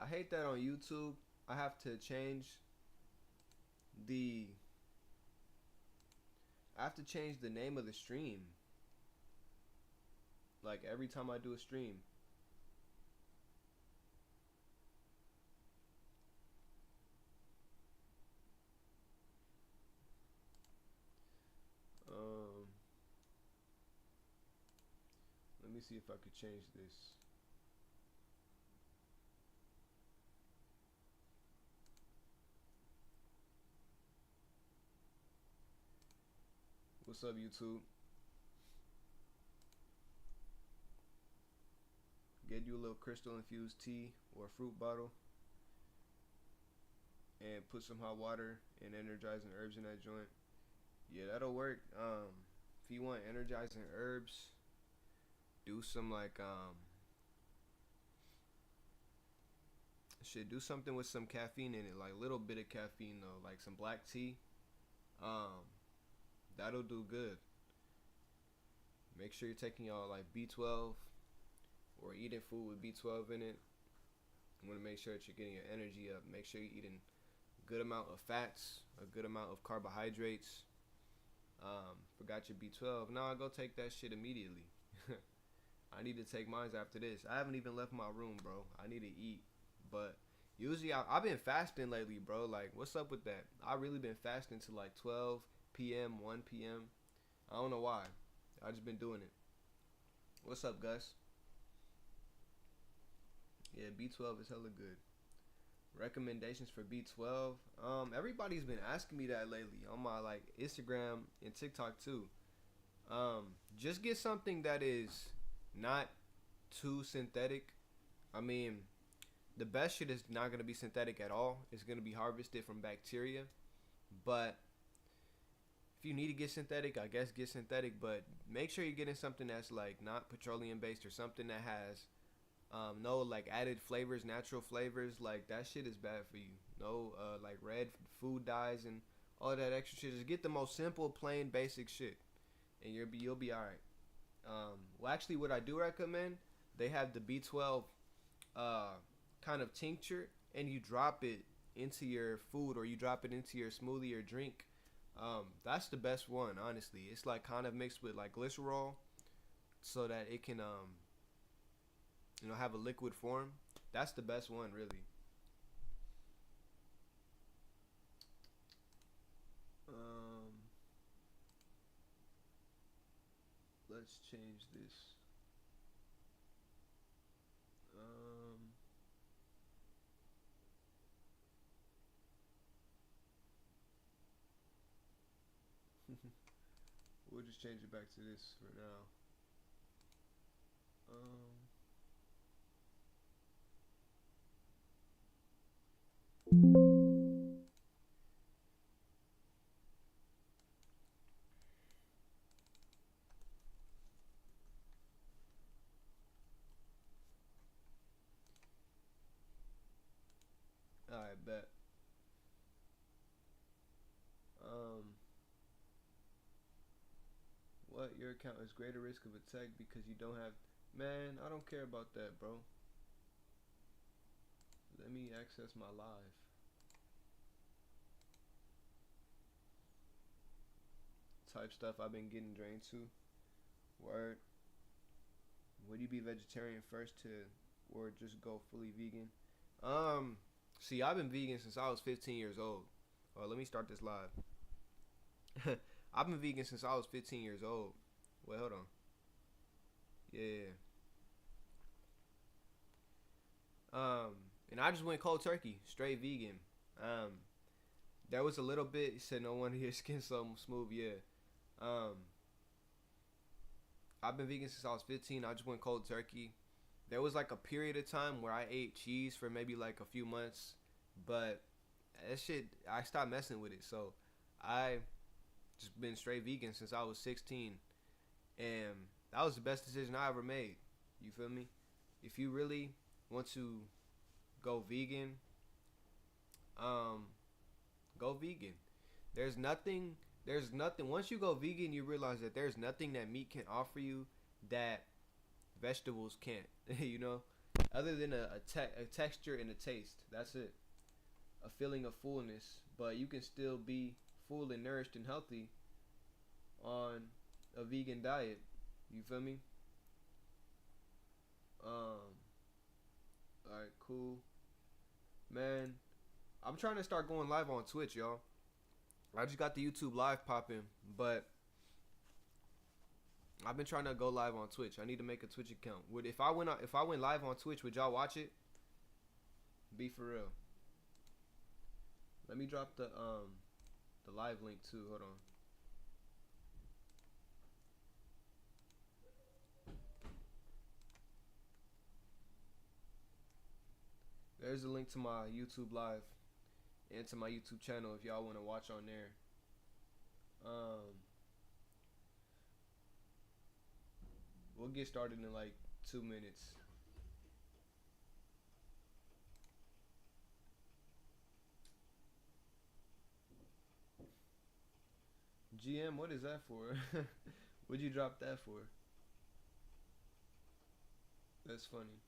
I hate that on YouTube. I have to change the I have to change the name of the stream. Like every time I do a stream. Um, Let me see if I could change this. What's up, YouTube? Get you a little crystal infused tea or a fruit bottle and put some hot water and energizing herbs in that joint. Yeah, that'll work. If you want energizing herbs, do some like should do something with some caffeine in it, like a little bit of caffeine though, like some black tea. Um, that'll do good. Make sure you're taking y'all like B12 or eating food with B12 in it. You want to make sure that you're getting your energy up. Make sure you're eating a good amount of fats, a good amount of carbohydrates. Forgot your B12. Now I go take that shit immediately. I need to take mine after this. I haven't even left my room, bro. I need to eat. But usually I've been fasting lately, bro. Like, what's up with that? I really been fasting to like 12 p.m., 1 p.m. I don't know why. I just been doing it. What's up, Gus? Yeah, B12 is hella good. Recommendations for B12. Everybody's been asking me that lately on my like Instagram and TikTok too. Just get something that is not too synthetic. I mean, the best shit is not gonna be synthetic at all. It's gonna be harvested from bacteria. But if you need to get synthetic, I guess get synthetic. But make sure you're getting something that's like not petroleum based or something that has no like added flavors, natural flavors. Like that shit is bad for you. No like red food dyes and all that extra shit. Just get the most simple, plain, basic shit, and you'll be all right. Well, actually, what I do recommend, they have the B12 uh, kind of tincture, and you drop it into your food or you drop it into your smoothie or drink. That's the best one, honestly. It's like kind of mixed with like glycerol, so that it can have a liquid form. That's the best one, really. Um, let's change this. Um, we'll just change it back to this for now. Um, I bet. Um, what your account is greater risk of attack because you don't have. Man, I don't care about that, bro. Let me access my live. Type stuff I've been getting drained to. Word. Would you be vegetarian first to, or just go fully vegan? Um, See, I've been vegan since I was 15 years old. Oh, let me start this live. I've been vegan since I was 15 years old. Wait, hold on. Yeah. And I just went cold turkey, straight vegan. Um, there was a little bit. He said no wonder your skin's so smooth. Yeah. Um, I've been vegan since I was 15. I just went cold turkey. There was like a period of time where I ate cheese for maybe like a few months, but that shit I stopped messing with it. So I just been straight vegan since I was 16, and that was the best decision I ever made. You feel me? If you really want to go vegan, um, go vegan. There's nothing. There's nothing. Once you go vegan, you realize that there's nothing that meat can offer you that vegetables can't. You know, other than a texture and a taste. That's it. A feeling of fullness, but you can still be full and nourished and healthy on a vegan diet. You feel me? All right, cool, man. I'm trying to start going live on Twitch, y'all. I just got the YouTube live popping, but I've been trying to go live on Twitch. I need to make a Twitch account. Would if I went live on Twitch, would y'all watch it? Be for real. Let me drop the live link too. Hold on. There's a link to my YouTube live and to my YouTube channel if y'all want to watch on there. We'll get started in like 2 minutes. GM, what is that for? What'd you drop that for? That's funny.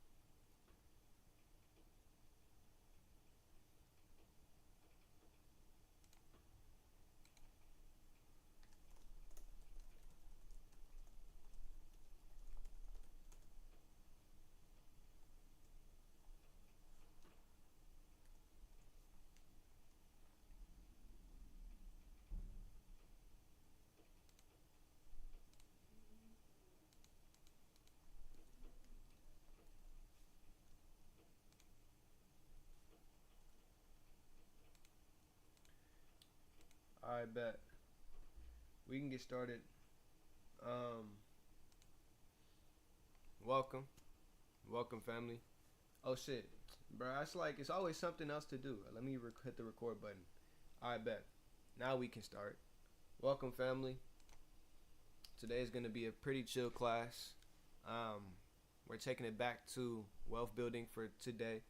I bet. We can get started. Welcome. Welcome, family. Oh, shit. Bro, it's always something else to do. Let me hit the record button. I bet. Now we can start. Welcome, family. Today is going to be a pretty chill class. We're taking it back to wealth building for today.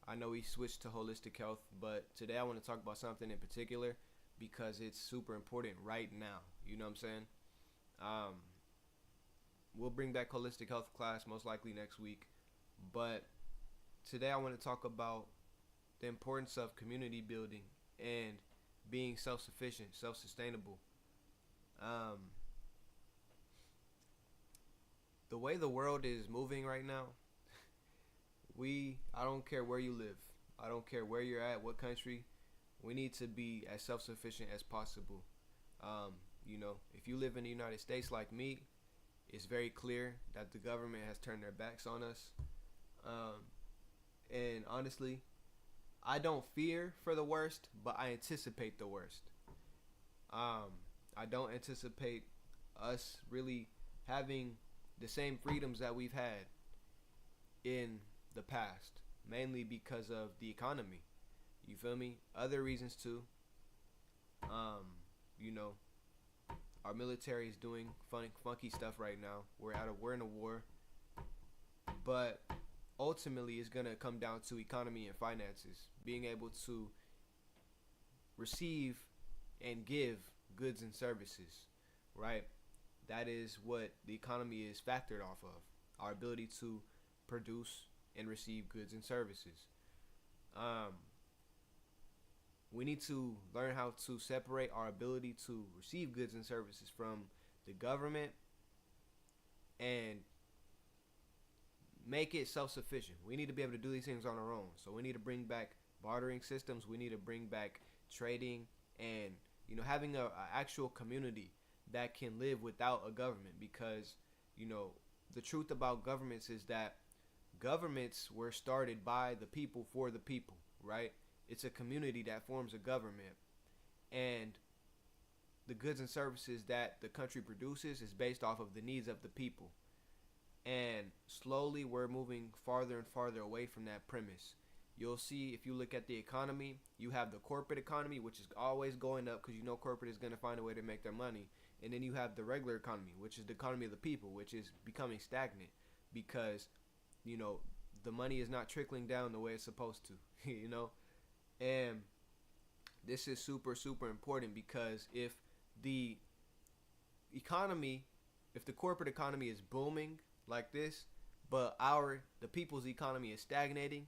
I know we switched to holistic health, but today I want to talk about something in particular because it's super important right now. You know what I'm saying? We'll bring back holistic health class most likely next week, but today I want to talk about the importance of community building and being self-sufficient, self-sustainable. The way the world is moving right now, I don't care where you live. I don't care where you're at, what country. We need to be as self-sufficient as possible. If you live in the United States like me, it's very clear that the government has turned their backs on us. And honestly, I don't fear for the worst, but I anticipate the worst. I don't anticipate us really having the same freedoms that we've had in the past, mainly because of the economy. You feel me? Other reasons too. Our military is doing funky stuff right now. We're in a war, but ultimately it's gonna come down to economy and finances, being able to receive and give goods and services, right? That is what the economy is factored off of, our ability to produce and receive goods and services. We need to learn how to separate our ability to receive goods and services from the government and make it self-sufficient. We need to be able to do these things on our own. So we need to bring back bartering systems. We need to bring back trading and having a actual community that can live without a government, because the truth about governments is that governments were started by the people for the people, right? It's a community that forms a government, and the goods and services that the country produces is based off of the needs of the people. And slowly we're moving farther and farther away from that premise. You'll see, if you look at the economy, you have the corporate economy, which is always going up because corporate is going to find a way to make their money. And then you have the regular economy, which is the economy of the people, which is becoming stagnant because, the money is not trickling down the way it's supposed to, And this is super, super important, because if the corporate economy is booming like this, but the people's economy is stagnating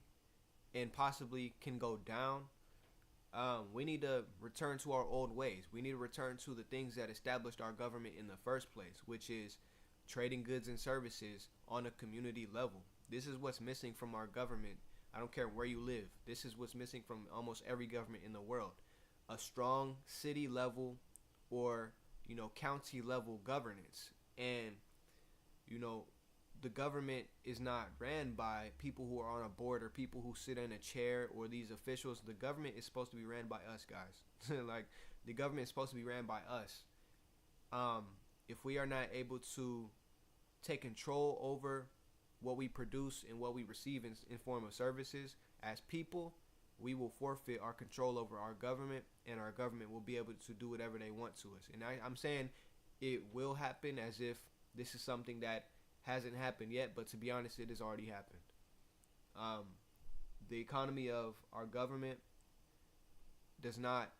and possibly can go down. We need to return to our old ways. We need to return to the things that established our government in the first place, which is trading goods and services on a community level. This is what's missing from our government. I don't care where you live. This is what's missing from almost every government in the world. A strong city level or, county level governance. And, the government is not ran by people who are on a board or people who sit in a chair or these officials. The government is supposed to be ran by us, guys. Like, the government is supposed to be ran by us. If we are not able to take control over what we produce and what we receive in form of services as people, we will forfeit our control over our government, and our government will be able to do whatever they want to us. And I'm saying it will happen as if this is something that hasn't happened yet, but to be honest, it has already happened. The economy of our government does not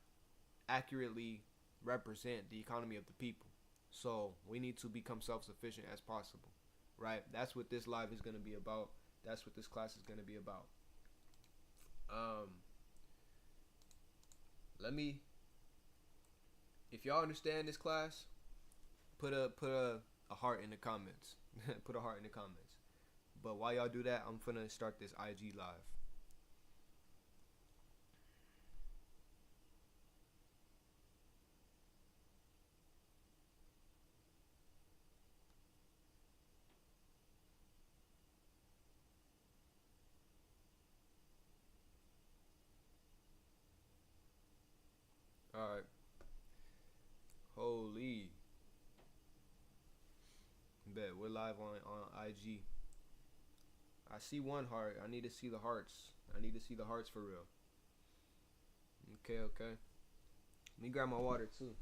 accurately represent the economy of the people. So we need to become self-sufficient as possible, right? That's what this live is going to be about. That's what this class is going to be about. If y'all understand this class, put a heart in the comments. Put a heart in the comments. But while y'all do that, I'm finna start this IG live. Alright. Holy. Bet we're live on IG. I see one heart. I need to see the hearts. I need to see the hearts for real. Okay. Let me grab my water too.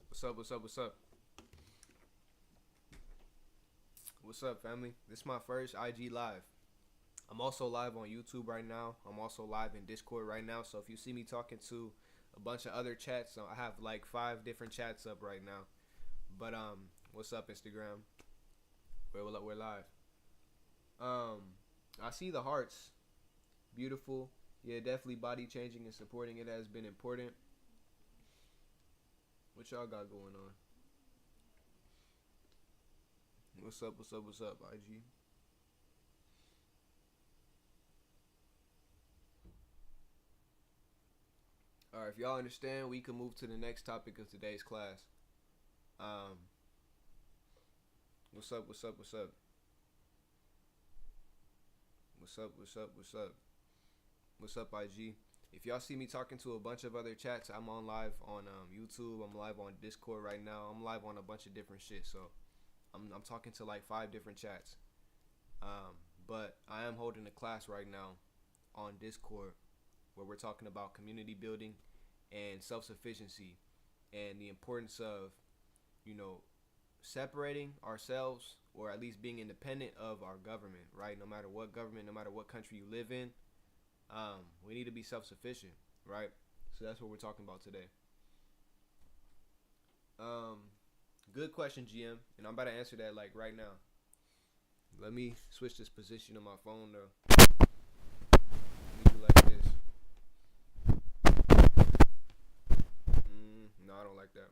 What's up? What's up, family? This is my first IG live. I'm also live on YouTube right now. I'm also live in Discord right now. So if you see me talking to a bunch of other chats, I have like 5 different chats up right now. But what's up, Instagram? We're live. I see the hearts. Beautiful. Yeah, definitely body changing and supporting it has been important. What y'all got going on? What's up, IG? Alright, if y'all understand, we can move to the next topic of today's class. What's up? What's up, IG? If y'all see me talking to a bunch of other chats, I'm on live on YouTube. I'm live on Discord right now. I'm live on a bunch of different shit. So I'm talking to like 5 different chats. But I am holding a class right now on Discord where we're talking about community building and self-sufficiency and the importance of, separating ourselves, or at least being independent of our government, right? No matter what government, no matter what country you live in, we need to be self-sufficient, right? So that's what we're talking about today. Good question, GM, and I'm about to answer that like right now. Let me switch this position on my phone though. Let me do like this. No, I don't like that.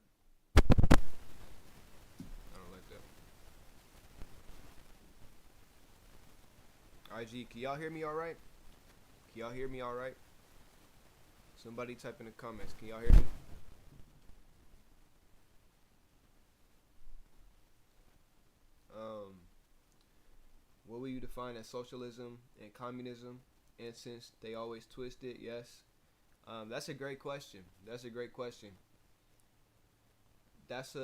IG, can y'all hear me alright? Somebody type in the comments. Can y'all hear me? What will you define as socialism and communism? And since they always twist it, yes. That's a great question. That's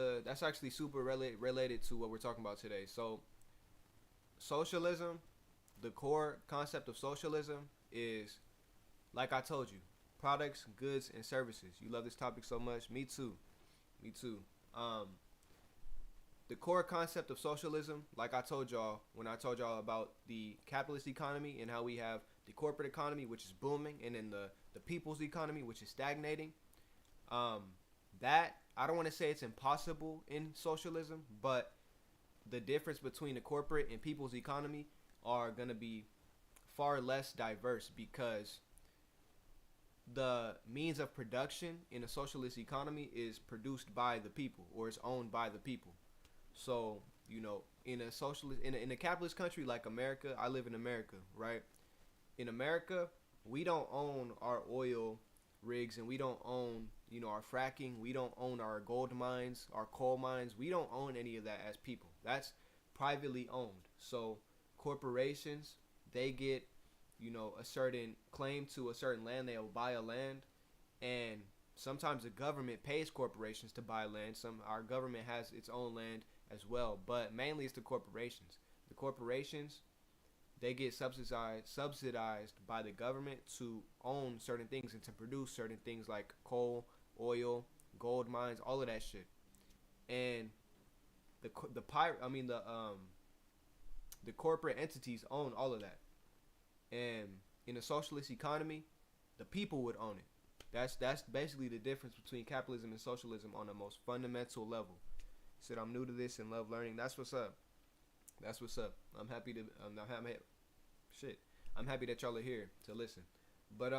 actually super related to what we're talking about today. So, socialism, the core concept of socialism is, like I told you, products, goods, and services. You love this topic so much. Me too. the core concept of socialism, like I told y'all when I told y'all about the capitalist economy and how we have the corporate economy, which is booming, and then the people's economy, which is stagnating. Um, that I don't want to say it's impossible in socialism, but the difference between the corporate and people's economy are going to be far less diverse because the means of production in a socialist economy is produced by the people or is owned by the people. So, in a socialist, in a capitalist country like America, I live in America, right? In America, we don't own our oil rigs and we don't own, our fracking. We don't own our gold mines, our coal mines. We don't own any of that as people. That's privately owned. So corporations, they get, a certain claim to a certain land. They'll buy a land, and sometimes the government pays corporations to buy land. Our government has its own land as well, but mainly it's the corporations. The corporations, they get subsidized by the government to own certain things and to produce certain things like coal, oil, gold mines, all of that shit. And the corporate entities own all of that. And in a socialist economy, the people would own it. That's basically the difference between capitalism and socialism on the most fundamental level. Said I'm new to this and love learning. That's what's up. That's what's up. I'm happy that y'all are here to listen. But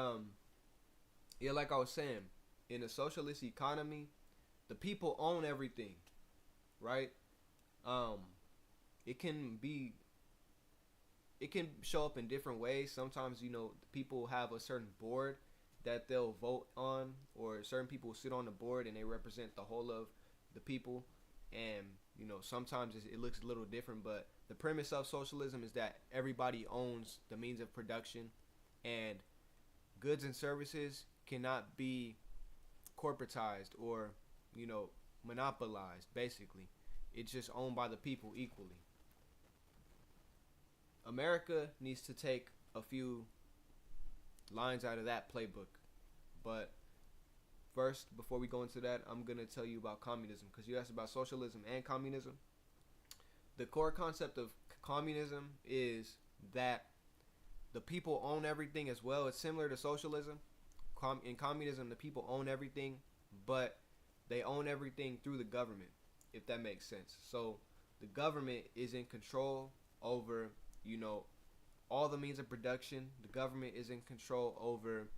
yeah, like I was saying, in a socialist economy, the people own everything, right? It can show up in different ways. Sometimes, people have a certain board that they'll vote on, or certain people sit on the board and they represent the whole of the people. And, sometimes it looks a little different, but the premise of socialism is that everybody owns the means of production, and goods and services cannot be corporatized or, monopolized, basically. It's just owned by the people equally. America needs to take a few lines out of that playbook. But first, before we go into that, I'm going to tell you about communism, because you asked about socialism and communism. The core concept of communism is that the people own everything as well. It's similar to socialism. In communism, the people own everything, but they own everything through the government, if that makes sense. So the government is in control over, all the means of production. The government is in control over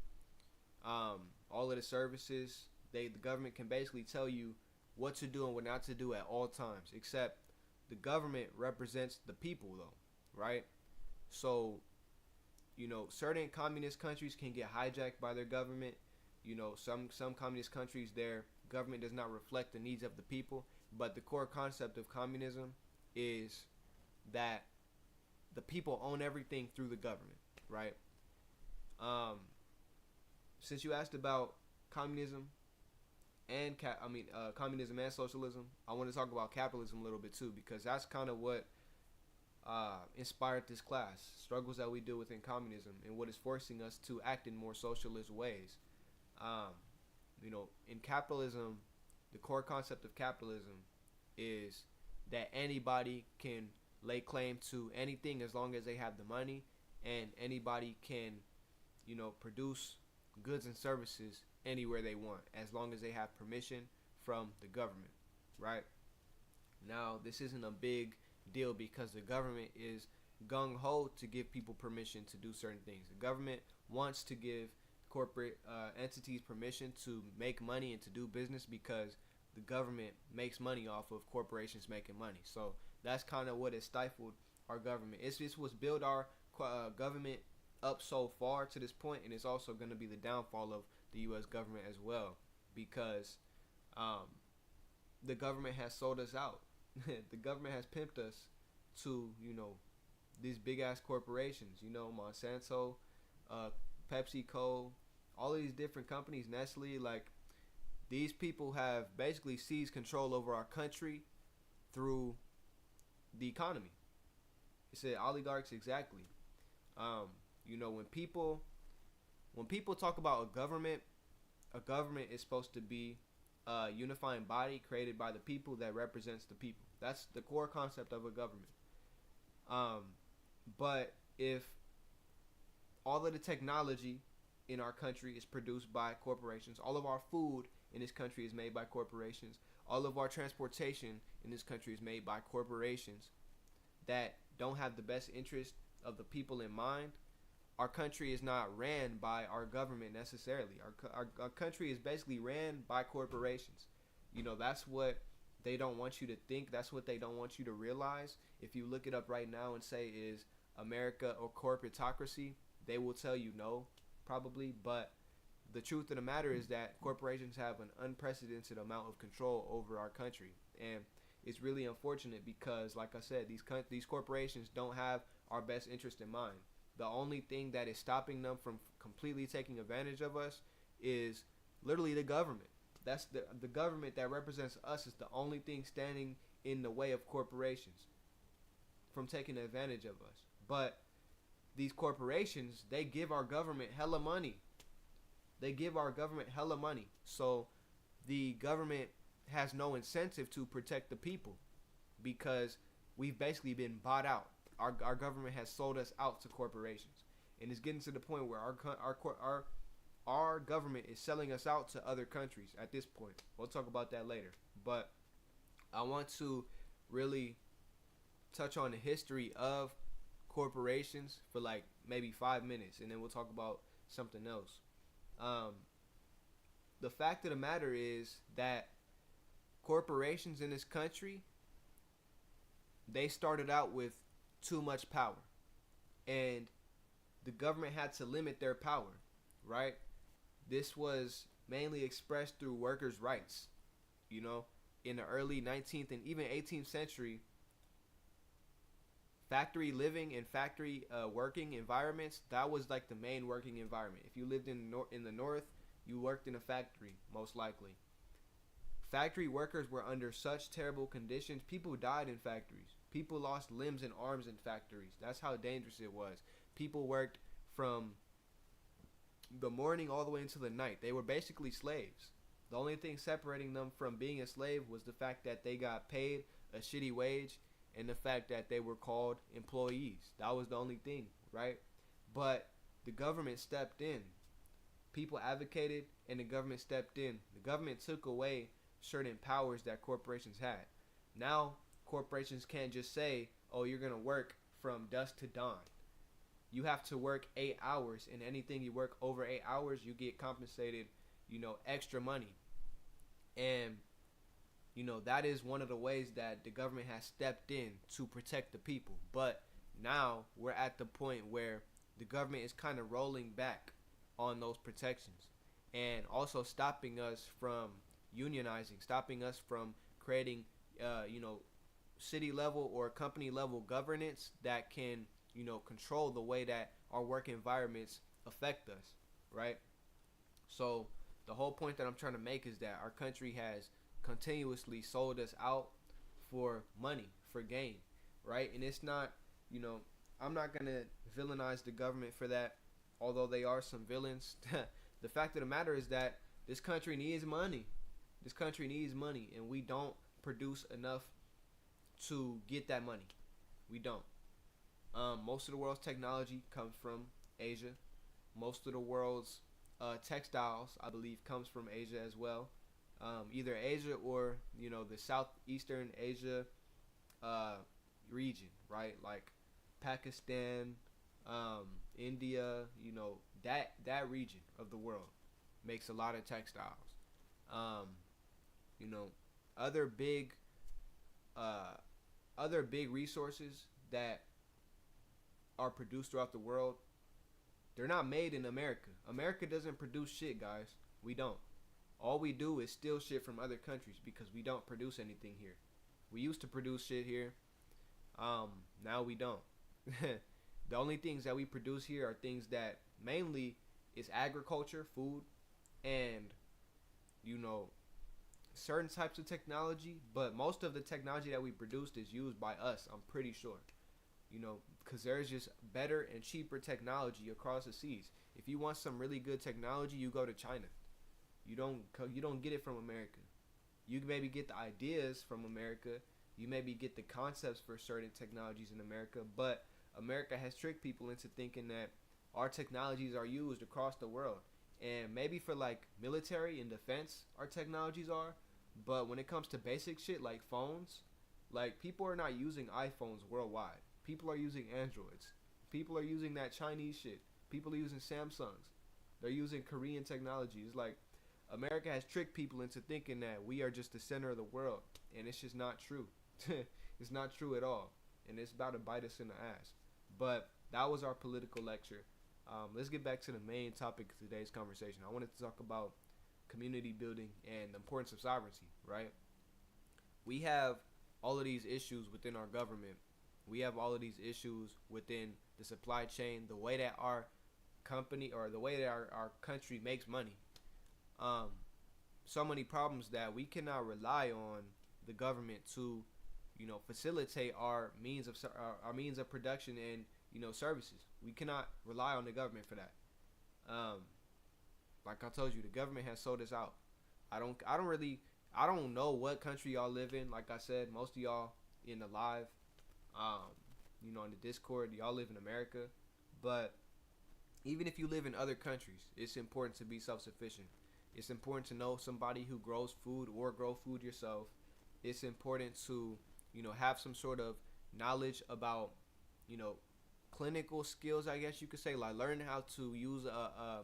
all of the services. The government can basically tell you what to do and what not to do at all times, except the government represents the people, though, right? So, certain communist countries can get hijacked by their government. Some communist countries, their government does not reflect the needs of the people. But the core concept of communism is that the people own everything through the government, right? Since you asked about communism and communism and socialism, I want to talk about capitalism a little bit too, because that's kind of what inspired this class. Struggles that we deal with in communism and what is forcing us to act in more socialist ways. In capitalism, the core concept of capitalism is that anybody can lay claim to anything as long as they have the money, and anybody can, produce goods and services anywhere they want as long as they have permission from the government, right? Now, this isn't a big deal because the government is gung-ho to give people permission to do certain things. The government wants to give corporate entities permission to make money and to do business because the government makes money off of corporations making money. So that's kind of what has stifled our government. It's just what's built our government up so far to this point, and it's also going to be the downfall of the U.S. government as well, because the government has sold us out. The government has pimped us to, these big ass corporations, Monsanto, PepsiCo, all of these different companies, Nestle. Like, these people have basically seized control over our country through the economy. It said oligarchs, exactly. When people talk about a government is supposed to be a unifying body created by the people that represents the people. That's the core concept of a government. Um, but if all of the technology in our country is produced by corporations, all of our food in this country is made by corporations, all of our transportation in this country is made by corporations that don't have the best interest of the people in mind, our country is not ran by our government necessarily. Our country is basically ran by corporations. That's what they don't want you to think. That's what they don't want you to realize. If you look it up right now and say, is America or corporatocracy, they will tell you no, probably. But the truth of the matter is that corporations have an unprecedented amount of control over our country. And it's really unfortunate because, like I said, these corporations don't have our best interest in mind. The only thing that is stopping them from completely taking advantage of us is literally the government. That's the government that represents us is the only thing standing in the way of corporations from taking advantage of us. But these corporations, they give our government hella money. So the government has no incentive to protect the people because we've basically been bought out. Our government has sold us out to corporations, and it's getting to the point where our government is selling us out to other countries at this point. We'll talk about that later. But I want to really touch on the history of corporations for like maybe 5 minutes, and then we'll talk about something else. The fact of the matter is that corporations in this country, they started out with too much power, and the government had to limit their power, right? This was mainly expressed through workers' rights. In the early 19th and even 18th century, factory living and factory working environments, that was like the main working environment. If you lived in the north, you worked in a factory, most likely. Factory workers were under such terrible conditions. People died in factories. People lost limbs and arms in factories. That's how dangerous it was. People worked from the morning all the way into the night. They were basically slaves. The only thing separating them from being a slave was the fact that they got paid a shitty wage and the fact that they were called employees. That was the only thing, right? But the government stepped in. People advocated and the government stepped in. The government took away certain powers that corporations had. Now, corporations can't just say, oh, you're going to work from dusk to dawn. You have to work 8 hours, and anything you work over 8 hours, you get compensated, extra money. And, that is one of the ways that the government has stepped in to protect the people. But now we're at the point where the government is kind of rolling back on those protections and also stopping us from unionizing, stopping us from creating, city level or company level governance that can, control the way that our work environments affect us, right? So the whole point that I'm trying to make is that our country has continuously sold us out for money, for gain, right? And it's not, I'm not going to villainize the government for that, although they are some villains. The fact of the matter is that this country needs money. This country needs money, and we don't produce enough to get that money. We don't. Most of the world's technology comes from Asia. Most of the world's textiles, I believe, comes from Asia as well. Either Asia or, the Southeastern Asia region, right? Like Pakistan, India, that region of the world makes a lot of textiles. Other big resources that are produced throughout the world, they're not made in America. America doesn't produce shit, guys. We don't. All we do is steal shit from other countries because we don't produce anything here. We used to produce shit here. Now we don't. The only things that we produce here are things that mainly is agriculture, food, and, certain types of technology. But most of the technology that we produced is used by us, I'm pretty sure. Because there's just better and cheaper technology across the seas. If you want some really good technology, you go to China. You don't get it from America. You can maybe get the ideas from America, You maybe get the concepts for certain technologies in America, but America has tricked people into thinking that our technologies are used across the world. And maybe for like military and defense, our technologies are. But when it comes to basic shit like phones, like people are not using iPhones worldwide. People are using Androids. People are using that Chinese shit. People are using Samsungs. They're using Korean technology. It's like America has tricked people into thinking that we are just the center of the world, and it's just not true. It's not true at all, and it's about to bite us in the ass. But that was our political lecture. Let's get back to the main topic of today's conversation. I wanted to talk about community building and the importance of sovereignty, right? We have all of these issues within our government. We have all of these issues within the supply chain, the way that our company or the way that our country makes money. Um, so many problems that we cannot rely on the government to, facilitate our means of production and services. We cannot rely on the government for that. Um, like I told you, the government has sold us out. I don't know what country y'all live in. Like I said, most of y'all in the live, in the Discord, y'all live in America. But even if you live in other countries, it's important to be self-sufficient. It's important to know somebody who grows food or grow food yourself. It's important to, have some sort of knowledge about, clinical skills, I guess you could say, like learn how to use a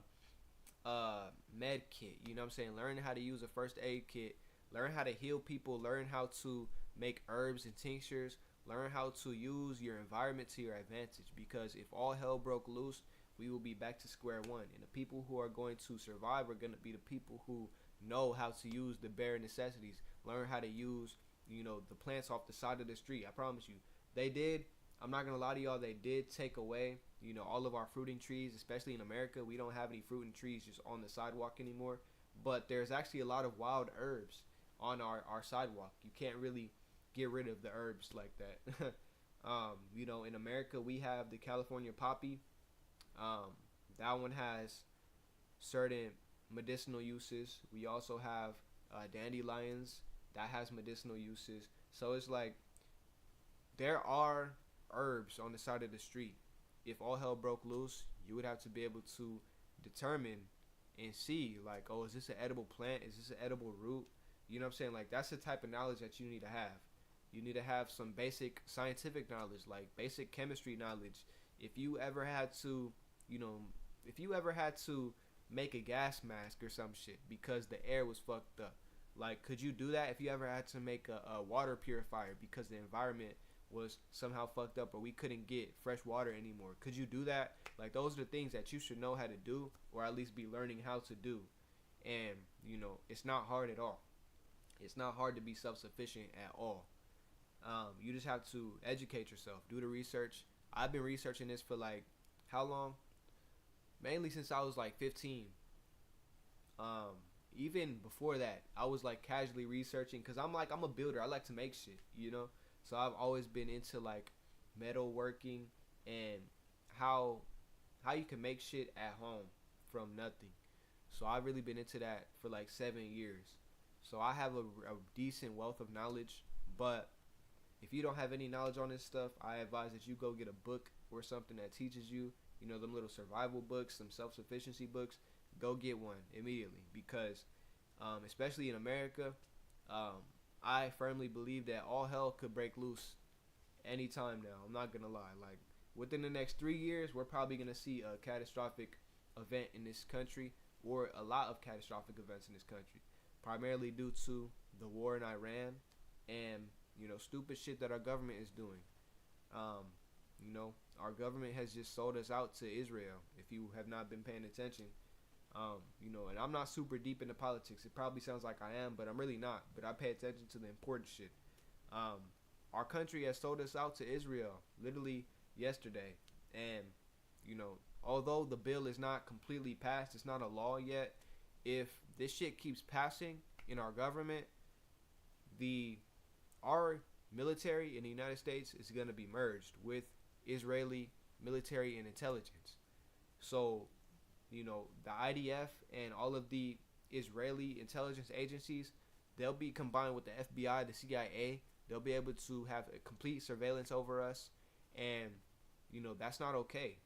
med kit. You know what I'm saying? Learn how to use a first aid kit. Learn how to heal people. Learn how to make herbs and tinctures. Learn how to use your environment to your advantage. Because if all hell broke loose, we will be back to square one. And the people who are going to survive are going to be the people who know how to use the bare necessities. Learn how to use, the plants off the side of the street. I promise you. They did. I'm not going to lie to y'all. They did take away, all of our fruiting trees, especially in America. We don't have any fruiting trees just on the sidewalk anymore. But there's actually a lot of wild herbs on our sidewalk. You can't really get rid of the herbs like that. In America, we have the California poppy. That one has certain medicinal uses. We also have dandelions that has medicinal uses. So it's like there are herbs on the side of the street. If all hell broke loose, you would have to be able to determine and see, like, oh, is this an edible plant? Is this an edible root? You know what I'm saying? Like, that's the type of knowledge that you need to have. You need to have some basic scientific knowledge, like basic chemistry knowledge. If you ever had to, make a gas mask or some shit because the air was fucked up, like, could you do that? If you ever had to make a water purifier because the environment was somehow fucked up or we couldn't get fresh water anymore, could you do that? Like, those are the things that you should know how to do, or at least be learning how to do. And it's not hard at all. It's not hard to be self-sufficient at all. You just have to educate yourself, do the research. I've been researching this for like how long? Mainly since I was like 15. Even before that, I was like casually researching because I'm a builder. I like to make shit, So I've always been into like metal working and how you can make shit at home from nothing. So I've really been into that for like 7 years. So I have a decent wealth of knowledge. But if you don't have any knowledge on this stuff, I advise that you go get a book or something that teaches you, them little survival books, some self-sufficiency books. Go get one immediately because, especially in America, I firmly believe that all hell could break loose anytime now. I'm not going to lie. Like, within the next 3 years, we're probably going to see a catastrophic event in this country, or a lot of catastrophic events in this country, primarily due to the war in Iran and, stupid shit that our government is doing. Our government has just sold us out to Israel, if you have not been paying attention. And I'm not super deep into politics. It probably sounds like I am, but I'm really not. But I pay attention to the important shit. Our country has sold us out to Israel literally yesterday. And, although the bill is not completely passed, it's not a law yet. If this shit keeps passing in our government, our military in the United States is going to be merged with Israeli military and intelligence. So, the IDF and all of the Israeli intelligence agencies, they'll be combined with the FBI, the CIA, They'll be able to have a complete surveillance over us, and that's not okay.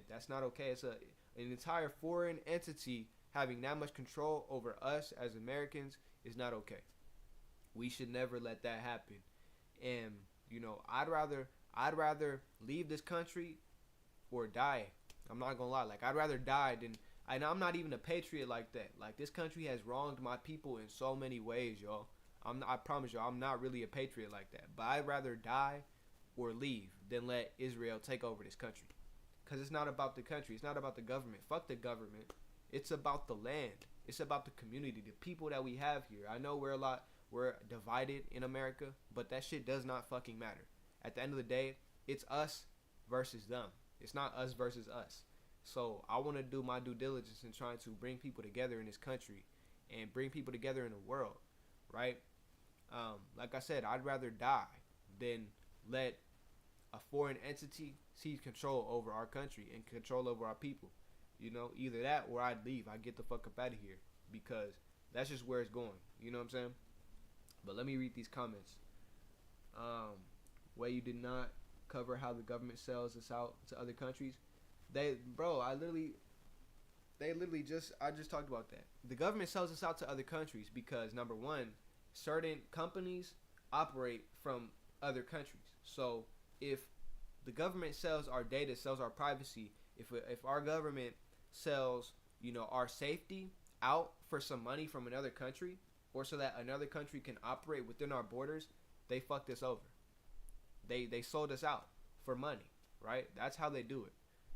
That's not okay. It's an entire foreign entity having that much control over us as Americans is not okay. We should never let that happen. And I'd rather leave this country or die. I'm not gonna lie. Like, I'd rather die than. And I'm not even a patriot like that. Like, this country has wronged my people in so many ways, y'all. I promise y'all, I'm not really a patriot like that. But I'd rather die or leave than let Israel take over this country. Because it's not about the country. It's not about the government. Fuck the government. It's about the land. It's about the community, the people that we have here. I know we're divided in America, but that shit does not fucking matter. At the end of the day, it's us versus them. It's not us versus us. So I want to do my due diligence in trying to bring people together in this country and bring people together in the world, right? Like I said, I'd rather die than let a foreign entity seize control over our country and control over our people. Either that or I'd leave. I'd get the fuck up out of here because that's just where it's going. You know what I'm saying? But let me read these comments. Way you did not cover how the government sells us out to other countries. I just talked about that. The government sells us out to other countries because, number one, certain companies operate from other countries. So if the government sells our data, sells our privacy, if our government sells, our safety out for some money from another country, or so that another country can operate within our borders, they fucked us over. They sold us out for money, right? That's how they do it.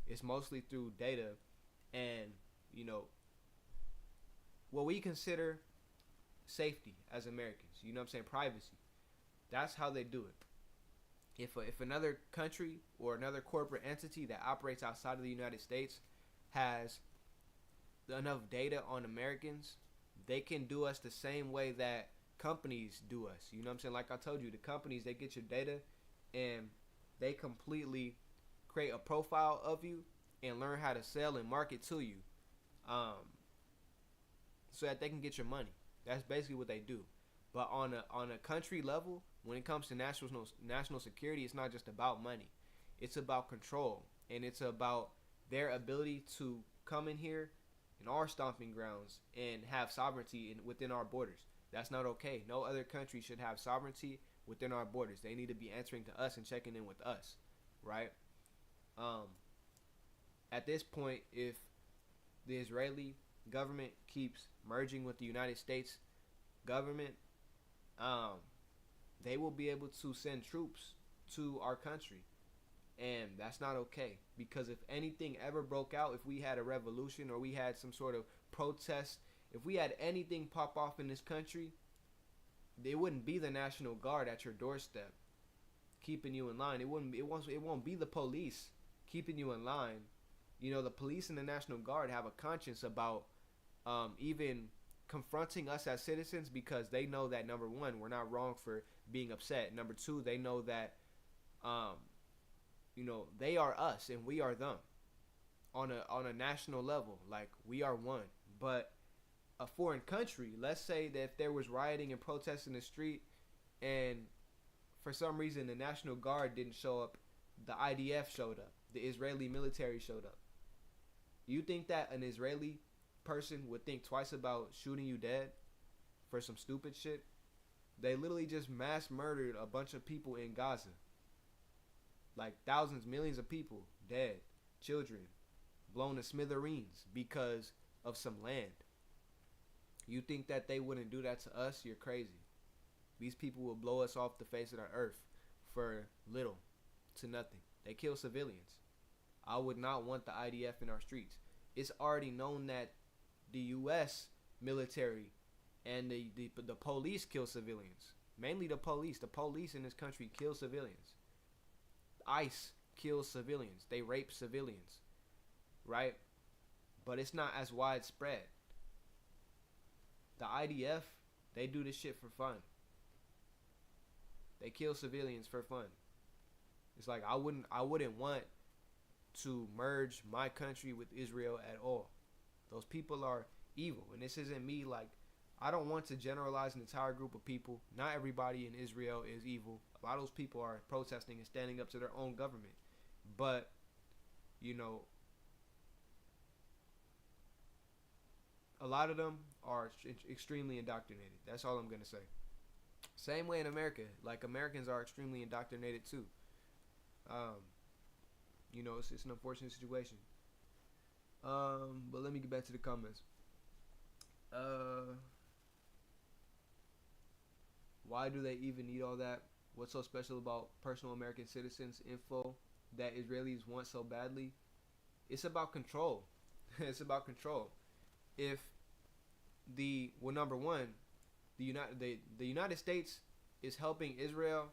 It's mostly through data and, what we consider safety as Americans. You know what I'm saying? Privacy. That's how they do it. If another country or another corporate entity that operates outside of the United States has enough data on Americans, they can do us the same way that companies do us. You know what I'm saying? Like I told you, the companies, they get your data and they completely create a profile of you and learn how to sell and market to you, so that they can get your money. That's basically what they do. But on a country level, when it comes to national security, it's not just about money. It's about control, and it's about their ability to come in here in our stomping grounds and have sovereignty within our borders. That's not okay. No other country should have sovereignty within our borders. They need to be answering to us and checking in with us, right? At this point, if the Israeli government keeps merging with the United States government, they will be able to send troops to our country. And that's not okay, because if anything ever broke out, if we had a revolution or we had some sort of protest, if we had anything pop off in this country, there wouldn't be the National Guard at your doorstep keeping you in line. It won't be the police keeping you in line. The police and the National Guard have a conscience about even confronting us as citizens, because they know that, number one, we're not wrong for being upset. Number two, they know that they are us and we are them on a national level. Like, we are one. But a foreign country, let's say that if there was rioting and protests in the street and for some reason the National Guard didn't show up, the IDF showed up, the Israeli military showed up, you think that an Israeli person would think twice about shooting you dead for some stupid shit? They literally just mass murdered a bunch of people in Gaza. Like, thousands, millions of people dead, children blown to smithereens because of some land. You think that they wouldn't do that to us? You're crazy. These people will blow us off the face of the earth for little to nothing. They kill civilians. I would not want the IDF in our streets. It's already known that the U.S. military and the police kill civilians. Mainly the police. The police in this country kill civilians. ICE kills civilians. They rape civilians. Right? But it's not as widespread. The IDF, they do this shit for fun. They kill civilians for fun. It's like, I wouldn't want to merge my country with Israel at all. Those people are evil. And this isn't me like I don't want to generalize an entire group of people. Not everybody in Israel is evil. A lot of those people are protesting and standing up to their own government. But, you know, a lot of them are extremely indoctrinated. That's all I'm going to say. Same way in America. Like, Americans are extremely indoctrinated too. Um, it's an unfortunate situation. But let me get back to the comments. Why do they even need all that? What's so special about personal American citizens info that Israelis want so badly? It's about control. It's about control. If number one, the United States is helping Israel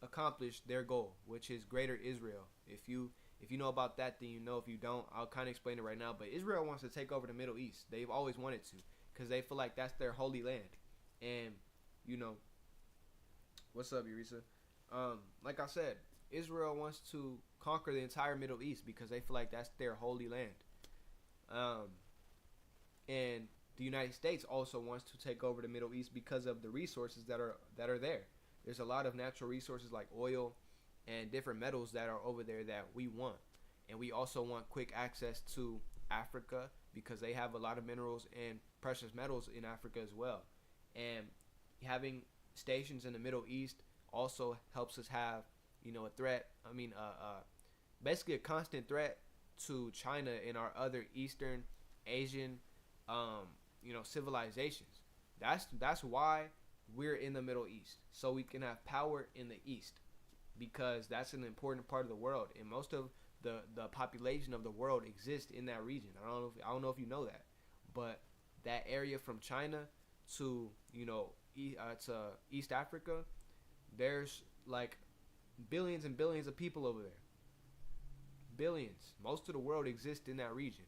accomplish their goal, which is greater Israel. If you know about that, then you know. If you don't, I'll kind of explain it right now. But Israel wants to take over the Middle East. They've always wanted to, because they feel like that's their holy land. And what's up, Eureka? Like I said, Israel wants to conquer the entire Middle East because they feel like that's their holy land. And the United States also wants to take over the Middle East because of the resources that are there. There's a lot of natural resources like oil and different metals that are over there that we want. And we also want quick access to Africa because they have a lot of minerals and precious metals in Africa as well. And having stations in the Middle East also helps us have, a threat. Basically a constant threat to China and our other Eastern Asian, civilizations. That's why we're in the Middle East, so we can have power in the East, because that's an important part of the world, and most of the population of the world exists in that region. I don't know if you know that, but that area from China to to East Africa, there's like billions and billions of people over there. Billions. Most of the world exists in that region,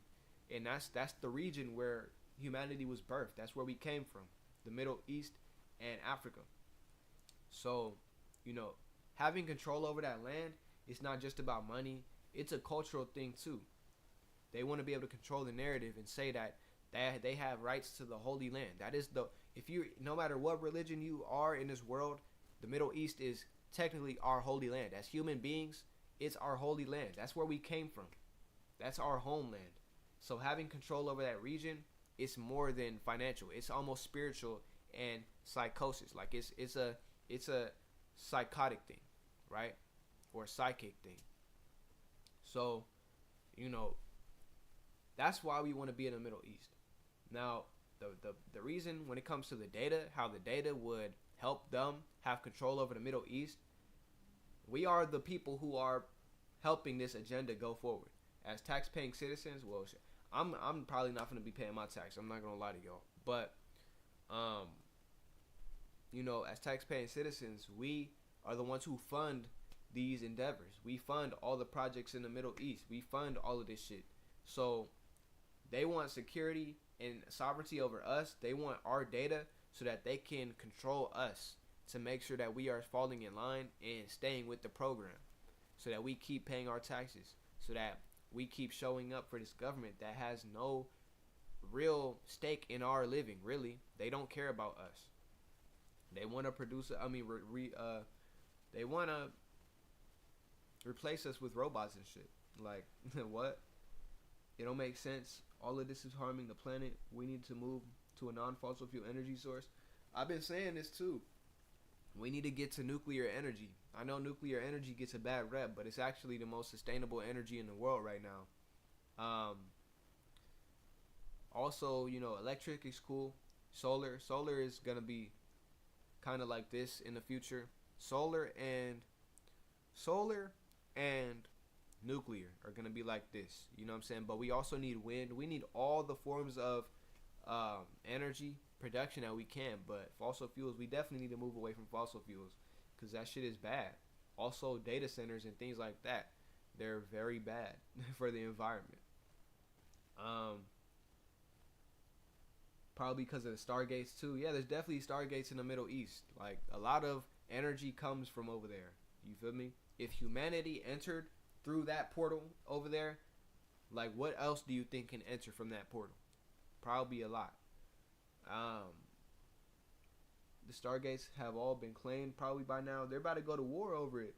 and that's the region where humanity was birthed. That's where we came from, the Middle East and Africa. So, having control over that land, it's not just about money. It's a cultural thing too. They want to be able to control the narrative and say that they have rights to the Holy Land. That is no matter what religion you are in this world, the Middle East is technically our holy land. As human beings, it's our holy land. That's where we came from. That's our homeland. So having control over that region, it's more than financial. It's almost spiritual and psychosis. Like it's a psychotic thing, right? Or a psychic thing. So, that's why we want to be in the Middle East. Now, the reason when it comes to the data, how the data would help them have control over the Middle East, we are the people who are helping this agenda go forward. As tax-paying citizens, well, I'm probably not going to be paying my tax. I'm not going to lie to y'all. But, as tax-paying citizens, we are the ones who fund these endeavors. We fund all the projects in the Middle East. We fund all of this shit. So they want security and sovereignty over us. They want our data so that they can control us, to make sure that we are falling in line and staying with the program, so that we keep paying our taxes, so that we keep showing up for this government that has no real stake in our living. Really, they don't care about us. They want to they want to replace us with robots and shit. Like, what? It don't make sense. All of this is harming the planet. We need to move to a non-fossil fuel energy source. I've been saying this too. We need to get to nuclear energy. I know nuclear energy gets a bad rep, but it's actually the most sustainable energy in the world right now. Also, electric is cool. Solar is going to be kind of like this in the future. Solar and nuclear are going to be like this. You know what I'm saying? But we also need wind. We need all the forms of energy production that we can. But fossil fuels, we definitely need to move away from fossil fuels, because that shit is bad. Also, data centers and things like that, they're very bad for the environment. Probably because of the stargates too. Yeah, there's definitely stargates in the Middle East. Like, a lot of energy comes from over there. You feel me? If humanity entered through that portal over there, like, what else do you think can enter from that portal? Probably a lot. The stargates have all been claimed probably by now. They're about to go to war over it.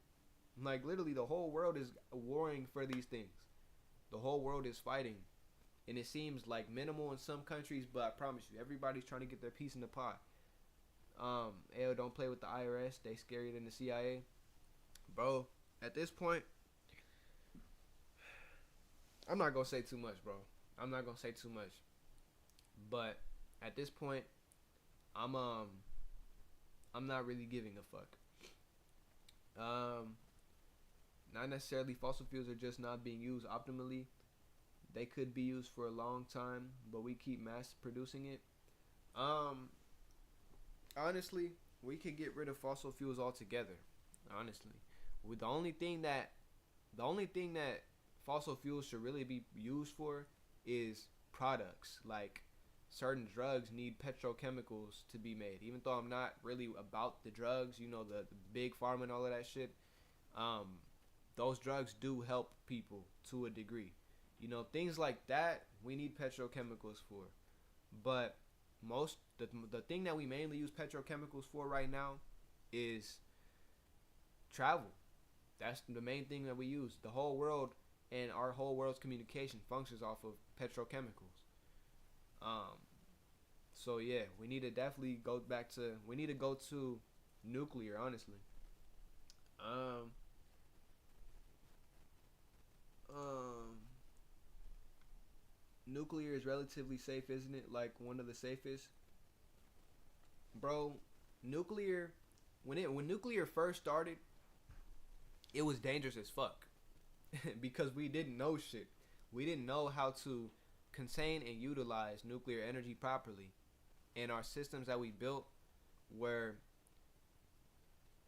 Like literally, the whole world is warring for these things. The whole world is fighting, and it seems like minimal in some countries, but I promise you, everybody's trying to get their piece in the pie. Ayo, don't play with the IRS. They scarier than the CIA, bro. At this point, I'm not gonna say too much, bro. I'm not gonna say too much, but at this point, I'm not really giving a fuck. Not necessarily fossil fuels are just not being used optimally. They could be used for a long time, but we keep mass producing it. Honestly, we could get rid of fossil fuels altogether. Honestly, with the only thing that fossil fuels should really be used for is products. Like certain drugs need petrochemicals to be made. Even though I'm not really about the drugs, the big pharma and all of that shit. Those drugs do help people to a degree. Things like that we need petrochemicals for. But the thing that we mainly use petrochemicals for right now is travel. That's the main thing that we use. The whole world and our whole world's communication functions off of petrochemicals. So yeah, we need to definitely go to nuclear, honestly. Um, um, Nuclear is relatively safe, isn't it? Like one of the safest, bro. Nuclear, when nuclear first started, it was dangerous as fuck because we didn't know shit. We didn't know how to contain and utilize nuclear energy properly, and our systems that we built were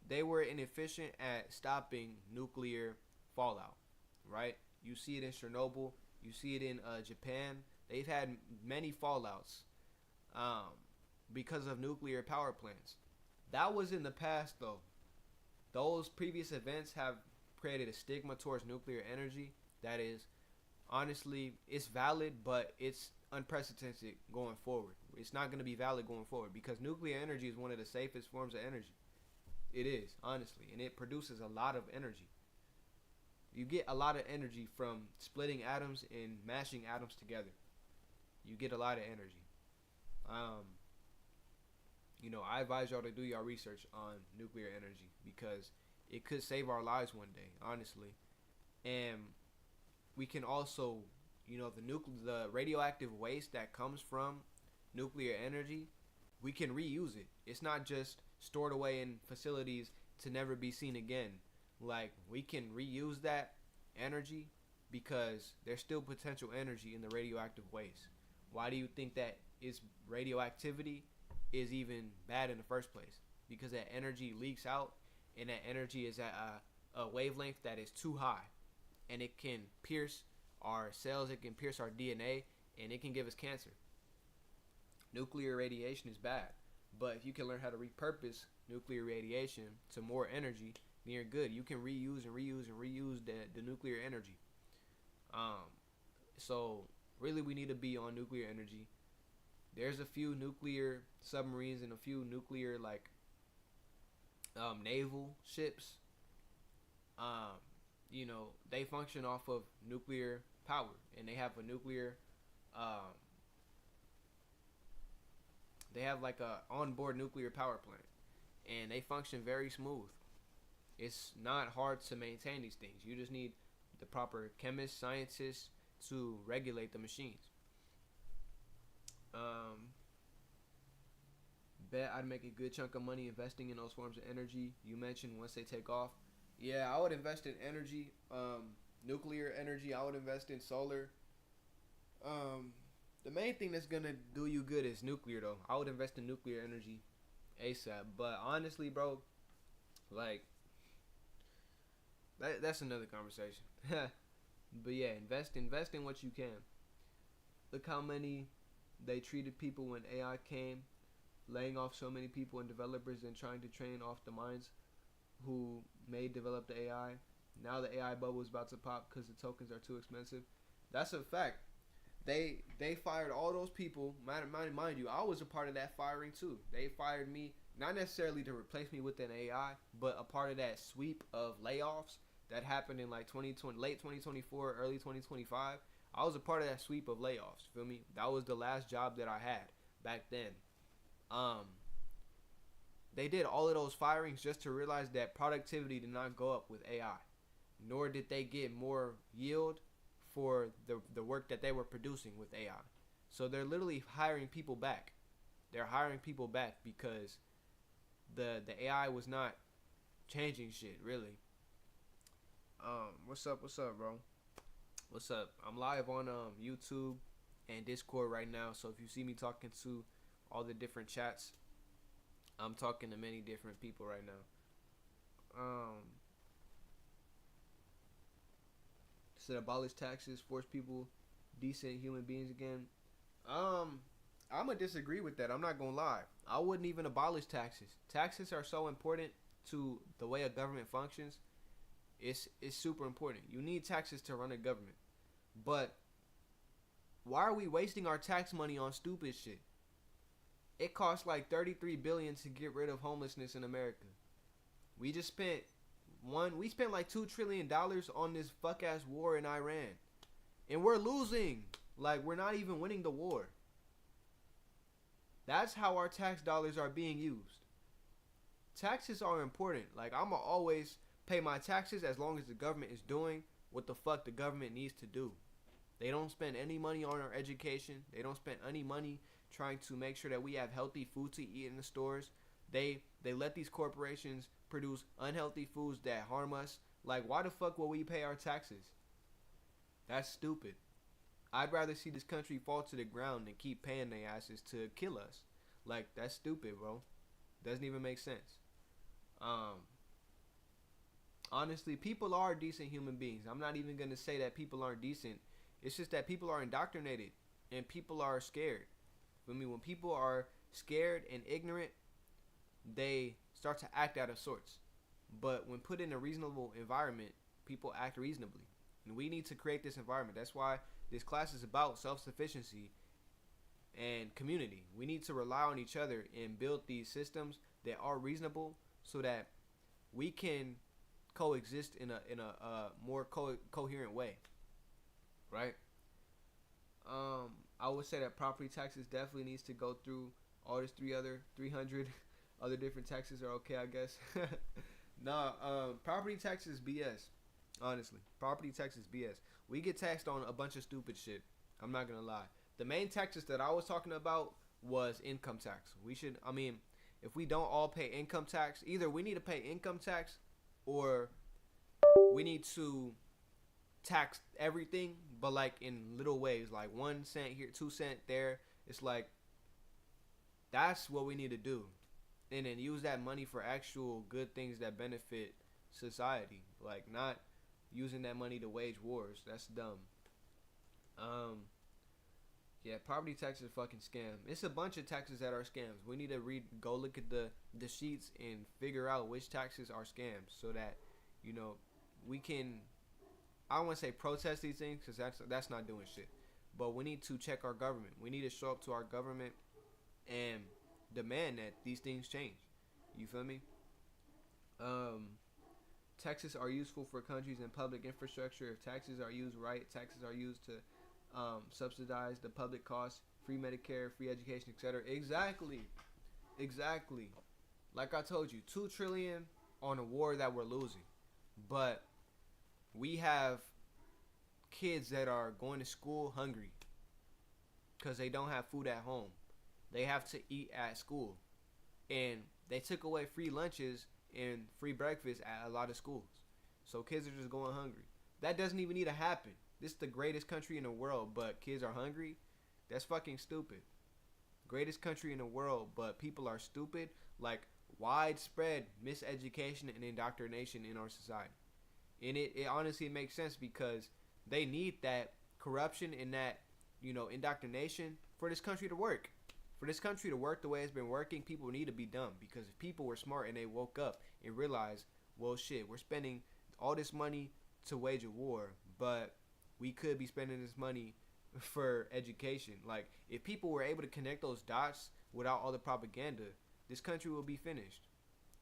they were inefficient at stopping nuclear fallout. Right? You see it in Chernobyl. You see it in Japan. They've had many fallouts um, because of nuclear power plants. That was in the past, though. Those previous events have created a stigma towards nuclear energy that is, honestly, it's valid, but it's unprecedented going forward. It's not going to be valid going forward because nuclear energy is one of the safest forms of energy. It is, honestly, and it produces a lot of energy. You get a lot of energy from splitting atoms and mashing atoms together. You get a lot of energy. I advise y'all to do your research on nuclear energy because it could save our lives one day, honestly. And we can also, the radioactive waste that comes from nuclear energy, we can reuse it. It's not just stored away in facilities to never be seen again. Like, we can reuse that energy because there's still potential energy in the radioactive waste. Why do you think that its radioactivity is even bad in the first place? Because that energy leaks out, and that energy is at a wavelength that is too high, and it can pierce our cells, it can pierce our DNA, and it can give us cancer. Nuclear radiation is bad, but if you can learn how to repurpose nuclear radiation to more energy, then you're good. You can reuse the nuclear energy. So really we need to be on nuclear energy. There's a few nuclear submarines and a few nuclear naval ships. They function off of nuclear power, and they have a nuclear they have like a onboard nuclear power plant, and they function very smooth. It's not hard to maintain these things. You just need the proper chemists, scientists to regulate the machines. Bet I'd make a good chunk of money investing in those forms of energy you mentioned once they take off. Yeah, I would invest in energy, nuclear energy. I would invest in solar. The main thing that's gonna do you good is nuclear, though. I would invest in nuclear energy ASAP. But honestly, bro, like that's another conversation. But yeah, invest in what you can. Look how many they treated people when AI came, laying off so many people and developers and trying to train off the minds who may develop the AI. Now the AI bubble is about to pop because the tokens are too expensive. That's a fact. They fired all those people. Mind you, I was a part of that firing too. They fired me not necessarily to replace me with an AI, but a part of that sweep of layoffs that happened in like 2020, late 2024, early 2025. I was a part of that sweep of layoffs. Feel me? That was the last job that I had back then. Um, they did all of those firings just to realize that productivity did not go up with AI, nor did they get more yield for the work that they were producing with AI. So they're literally hiring people back. They're hiring people back because the AI was not changing shit really. What's up? What's up, bro? What's up? I'm live on YouTube and Discord right now. So if you see me talking to all the different chats, I'm talking to many different people right now. Said abolish taxes, force people decent human beings again. I'm gonna disagree with that. I'm not gonna lie. I wouldn't even abolish taxes. Taxes are so important to the way a government functions. It's super important. You need taxes to run a government. But why are we wasting our tax money on stupid shit? It costs like 33 billion to get rid of homelessness in America. We just spent we spent like $2 trillion on this fuck ass war in Iran. And we're losing. Like, we're not even winning the war. That's how our tax dollars are being used. Taxes are important. Like, I'ma always pay my taxes as long as the government is doing what the fuck the government needs to do. They don't spend any money on our education. They don't spend any money trying to make sure that we have healthy food to eat in the stores. They let these corporations produce unhealthy foods that harm us. Like, why the fuck will we pay our taxes? That's stupid. I'd rather see this country fall to the ground than keep paying their asses to kill us. Like, that's stupid, bro. Doesn't even make sense. Honestly, people are decent human beings. I'm not even going to say that people aren't decent. It's just that people are indoctrinated and people are scared. I mean, when people are scared and ignorant, they start to act out of sorts. But when put in a reasonable environment, people act reasonably. And we need to create this environment. That's why this class is about self-sufficiency and community. We need to rely on each other and build these systems that are reasonable so that we can coexist in a more coherent way. Right? I would say that property taxes definitely needs to go through all this 300 other different taxes are okay, I guess. Property taxes BS. Honestly, property taxes BS. We get taxed on a bunch of stupid shit. I'm not gonna lie. The main taxes that I was talking about was income tax. If we don't all pay income tax, either we need to pay income tax or we need to tax everything, but like in little ways, like 1 cent here, 2 cent there. It's like, that's what we need to do. And then use that money for actual good things that benefit society. Like, not using that money to wage wars. That's dumb. Yeah, property tax is a fucking scam. It's a bunch of taxes that are scams. We need to go look at the sheets and figure out which taxes are scams so that, we can, I don't want to say protest these things because that's not doing shit. But we need to check our government. We need to show up to our government and demand that these things change. You feel me? Taxes are useful for countries and public infrastructure. If taxes are used right, taxes are used to subsidize the public costs, free Medicare, free education, etc. Exactly. Like I told you, $2 trillion on a war that we're losing. But we have kids that are going to school hungry because they don't have food at home. They have to eat at school. And they took away free lunches and free breakfast at a lot of schools. So kids are just going hungry. That doesn't even need to happen. This is the greatest country in the world, but kids are hungry? That's fucking stupid. Greatest country in the world, but people are stupid. Like, widespread miseducation and indoctrination in our society. And it honestly makes sense because they need that corruption and that, indoctrination for this country to work. For this country to work the way it's been working, people need to be dumb. Because if people were smart and they woke up and realized, well, shit, we're spending all this money to wage a war, but we could be spending this money for education. Like, if people were able to connect those dots without all the propaganda, this country will be finished.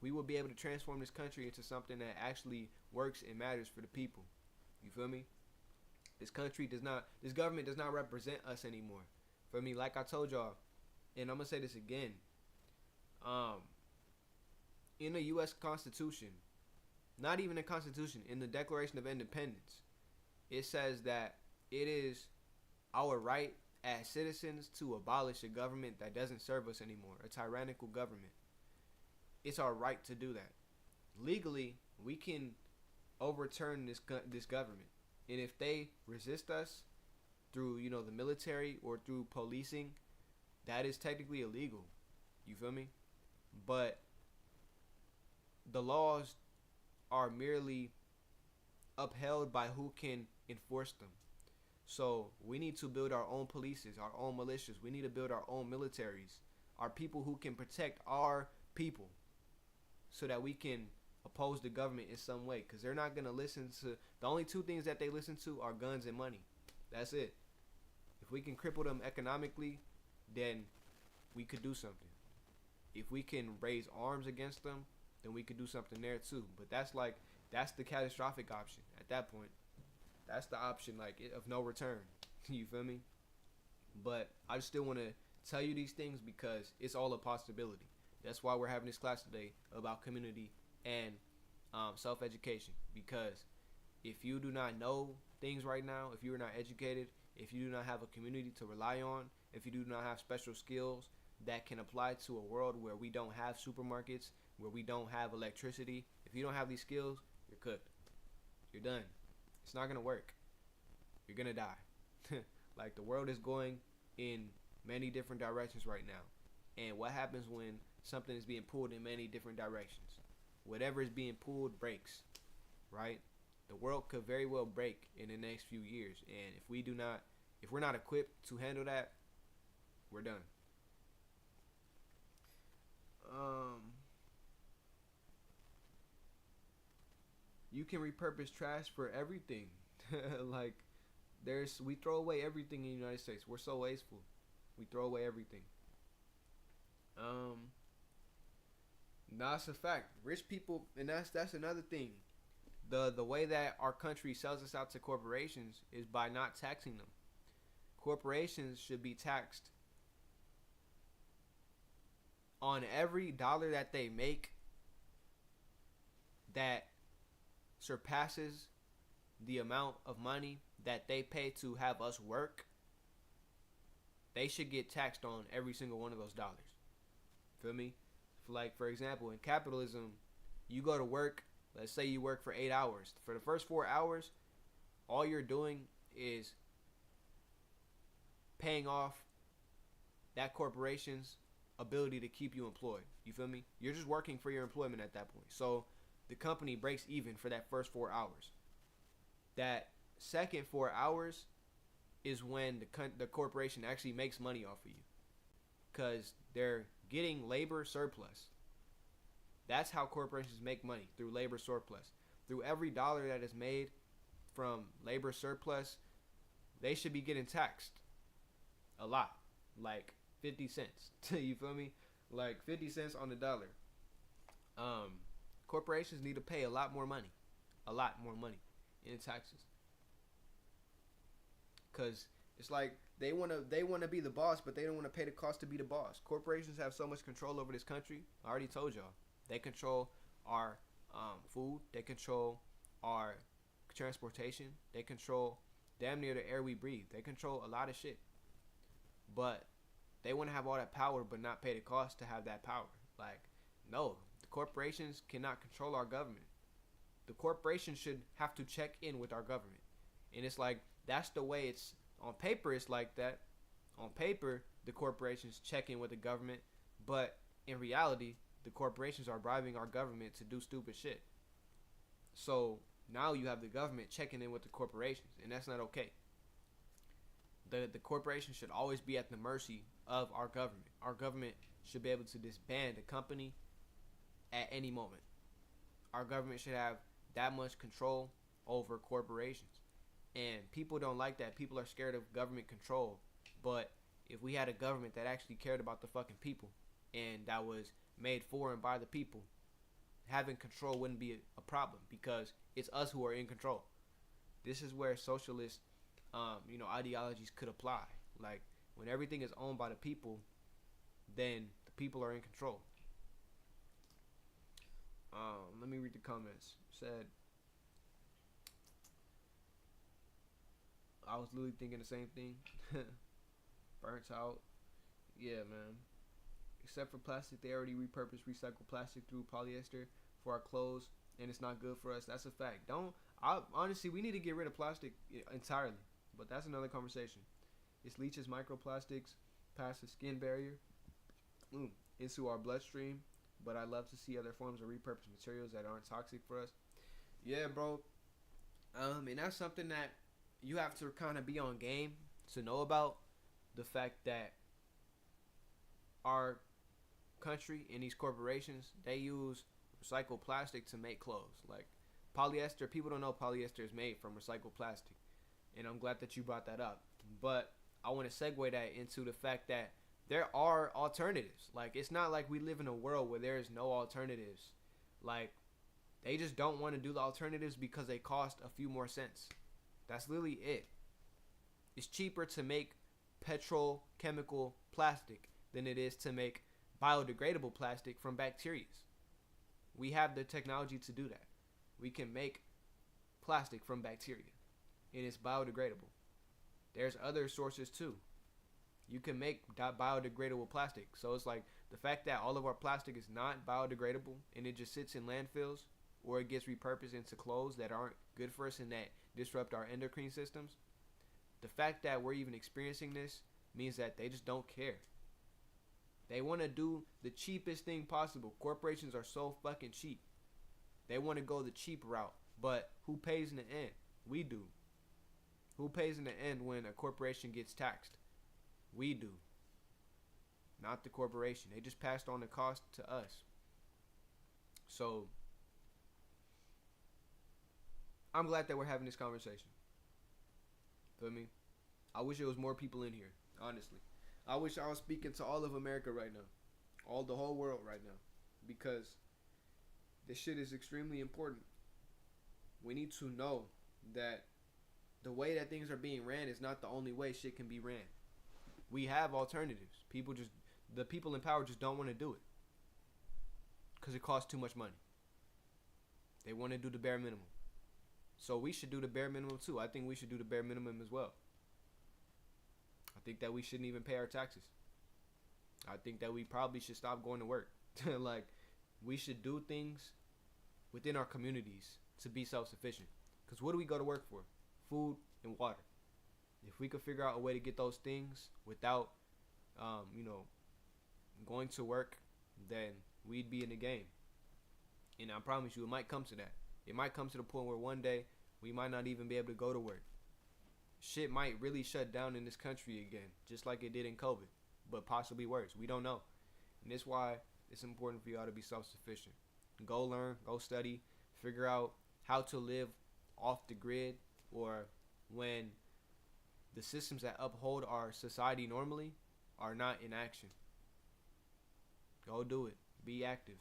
We will be able to transform this country into something that actually works and matters for the people. You feel me? This government does not represent us anymore. For me, like I told y'all, and I'm gonna say this again. In the U.S. Constitution, not even the Constitution, in the Declaration of Independence, it says that it is our right as citizens to abolish a government that doesn't serve us anymore, a tyrannical government. It's our right to do that. Legally, we can overturn this government, and if they resist us through the military or through policing, that is technically illegal. You feel me? But the laws are merely upheld by who can enforce them. So we need to build our own polices, our own militias. We need to build our own militaries, our people who can protect our people, so that we can oppose the government in some way. Because they're not going to listen to, the only two things that they listen to are guns and money. That's it. If we can cripple them economically, then we could do something. If we can raise arms against them, then we could do something there too. But that's the catastrophic option at that point. That's the option of no return. You feel me? But I just still want to tell you these things because it's all a possibility. That's why we're having this class today about community and self-education. Because if you do not know things right now, if you are not educated, if you do not have a community to rely on, if you do not have special skills that can apply to a world where we don't have supermarkets, where we don't have electricity, if you don't have these skills, you're cooked. You're done. It's not going to work. You're going to die. The world is going in many different directions right now. And what happens when something is being pulled in many different directions? Whatever is being pulled breaks, right? The world could very well break in the next few years. And if we're not equipped to handle that, we're done. You can repurpose trash for everything. We throw away everything in the United States. We're so wasteful. We throw away everything. That's a fact. Rich people, and that's another thing. The way that our country sells us out to corporations is by not taxing them. Corporations should be taxed on every dollar that they make that surpasses the amount of money that they pay to have us work. They should get taxed on every single one of those dollars. Feel me? For example, in capitalism, you go to work. Let's say you work for 8 hours. For the first 4 hours, all you're doing is paying off that corporation's ability to keep you employed. You feel me? You're just working for your employment at that point. So the company breaks even for that first 4 hours. That second 4 hours is when the corporation actually makes money off of you, because they're getting labor surplus. That's how corporations make money, through labor surplus. Through every dollar that is made from labor surplus, they should be getting taxed a lot, 50 cents. You feel me? 50 cents on the dollar. Corporations need to pay a lot more money in taxes, because it's they want to be the boss, but they don't want to pay the cost to be the boss. Corporations have so much control over this country. I already told y'all. They control our food. They control our transportation. They control damn near the air we breathe. They control a lot of shit. But they want to have all that power but not pay the cost to have that power. No, the corporations cannot control our government. The corporations should have to check in with our government. And it's that's the way it's on paper. It's like that. On paper, the corporations check in with the government, but in reality, the corporations are bribing our government to do stupid shit. So now you have the government checking in with the corporations, and that's not okay. The corporation should always be at the mercy of our government. Our government should be able to disband a company at any moment. Our government should have that much control over corporations. And people don't like that. People are scared of government control. But if we had a government that actually cared about the fucking people, and that was made for and by the people, having control wouldn't be a problem because it's us who are in control. This is where socialist, ideologies could apply. Like when everything is owned by the people, then the people are in control. Let me read the comments. Said I was literally thinking the same thing. Burnt out. Yeah, man. Except for plastic, they already repurpose recycled plastic through polyester for our clothes, and it's not good for us. That's a fact. Honestly, we need to get rid of plastic entirely, but that's another conversation. It leaches microplastics past the skin barrier into our bloodstream, but I love to see other forms of repurposed materials that aren't toxic for us. Yeah, bro. And that's something that you have to kind of be on game to know about, the fact that our country and these corporations, they use recycled plastic to make clothes. Like polyester, people don't know polyester is made from recycled plastic, and I'm glad that you brought that up. But I want to segue that into the fact that there are alternatives. Like it's not like we live in a world where there is no alternatives. Like they just don't want to do the alternatives because they cost a few more cents. That's literally it. It's cheaper to make petrochemical plastic than it is to make biodegradable plastic from bacteria. We have the technology to do that. We can make plastic from bacteria, and it's biodegradable. There's other sources too. You can make biodegradable plastic. So it's like the fact that all of our plastic is not biodegradable and it just sits in landfills or it gets repurposed into clothes that aren't good for us and that disrupt our endocrine systems. The fact that we're even experiencing this means that they just don't care. They want to do the cheapest thing possible. Corporations are so fucking cheap. They want to go the cheap route. But who pays in the end? We do. Who pays in the end when a corporation gets taxed? We do. Not the corporation. They just passed on the cost to us. So, I'm glad that we're having this conversation. Feel me? I wish there was more people in here, honestly. I wish I was speaking to all of America right now. The whole world right now. Because this shit is extremely important. We need to know that the way that things are being ran is not the only way shit can be ran. We have alternatives. The people in power just don't want to do it. Because it costs too much money. They want to do the bare minimum. So we should do the bare minimum too. I think we should do the bare minimum as well. I think that we shouldn't even pay our taxes. I think that we probably should stop going to work. Like, we should do things within our communities to be self-sufficient. Because what do we go to work for? Food and water. If we could figure out a way to get those things without, going to work, then we'd be in the game. And I promise you, it might come to that. It might come to the point where one day we might not even be able to go to work. Shit might really shut down in this country again, just like it did in COVID, but possibly worse. We don't know. And that's why it's important for y'all to be self-sufficient. Go learn, go study, figure out how to live off the grid, or when the systems that uphold our society normally are not in action. Go do it. Be active.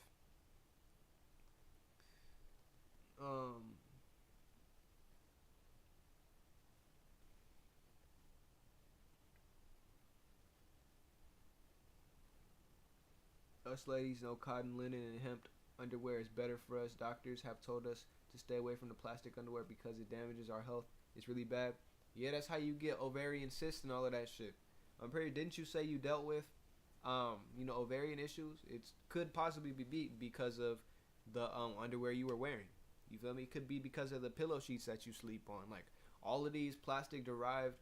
Us ladies know cotton, linen, and hemp underwear is better for us. Doctors have told us to stay away from the plastic underwear because it damages our health. It's really bad. Yeah, that's how you get ovarian cysts and all of that shit. Didn't you say you dealt with, ovarian issues? It could possibly be because of the underwear you were wearing. You feel me? It could be because of the pillow sheets that you sleep on. Like, all of these plastic-derived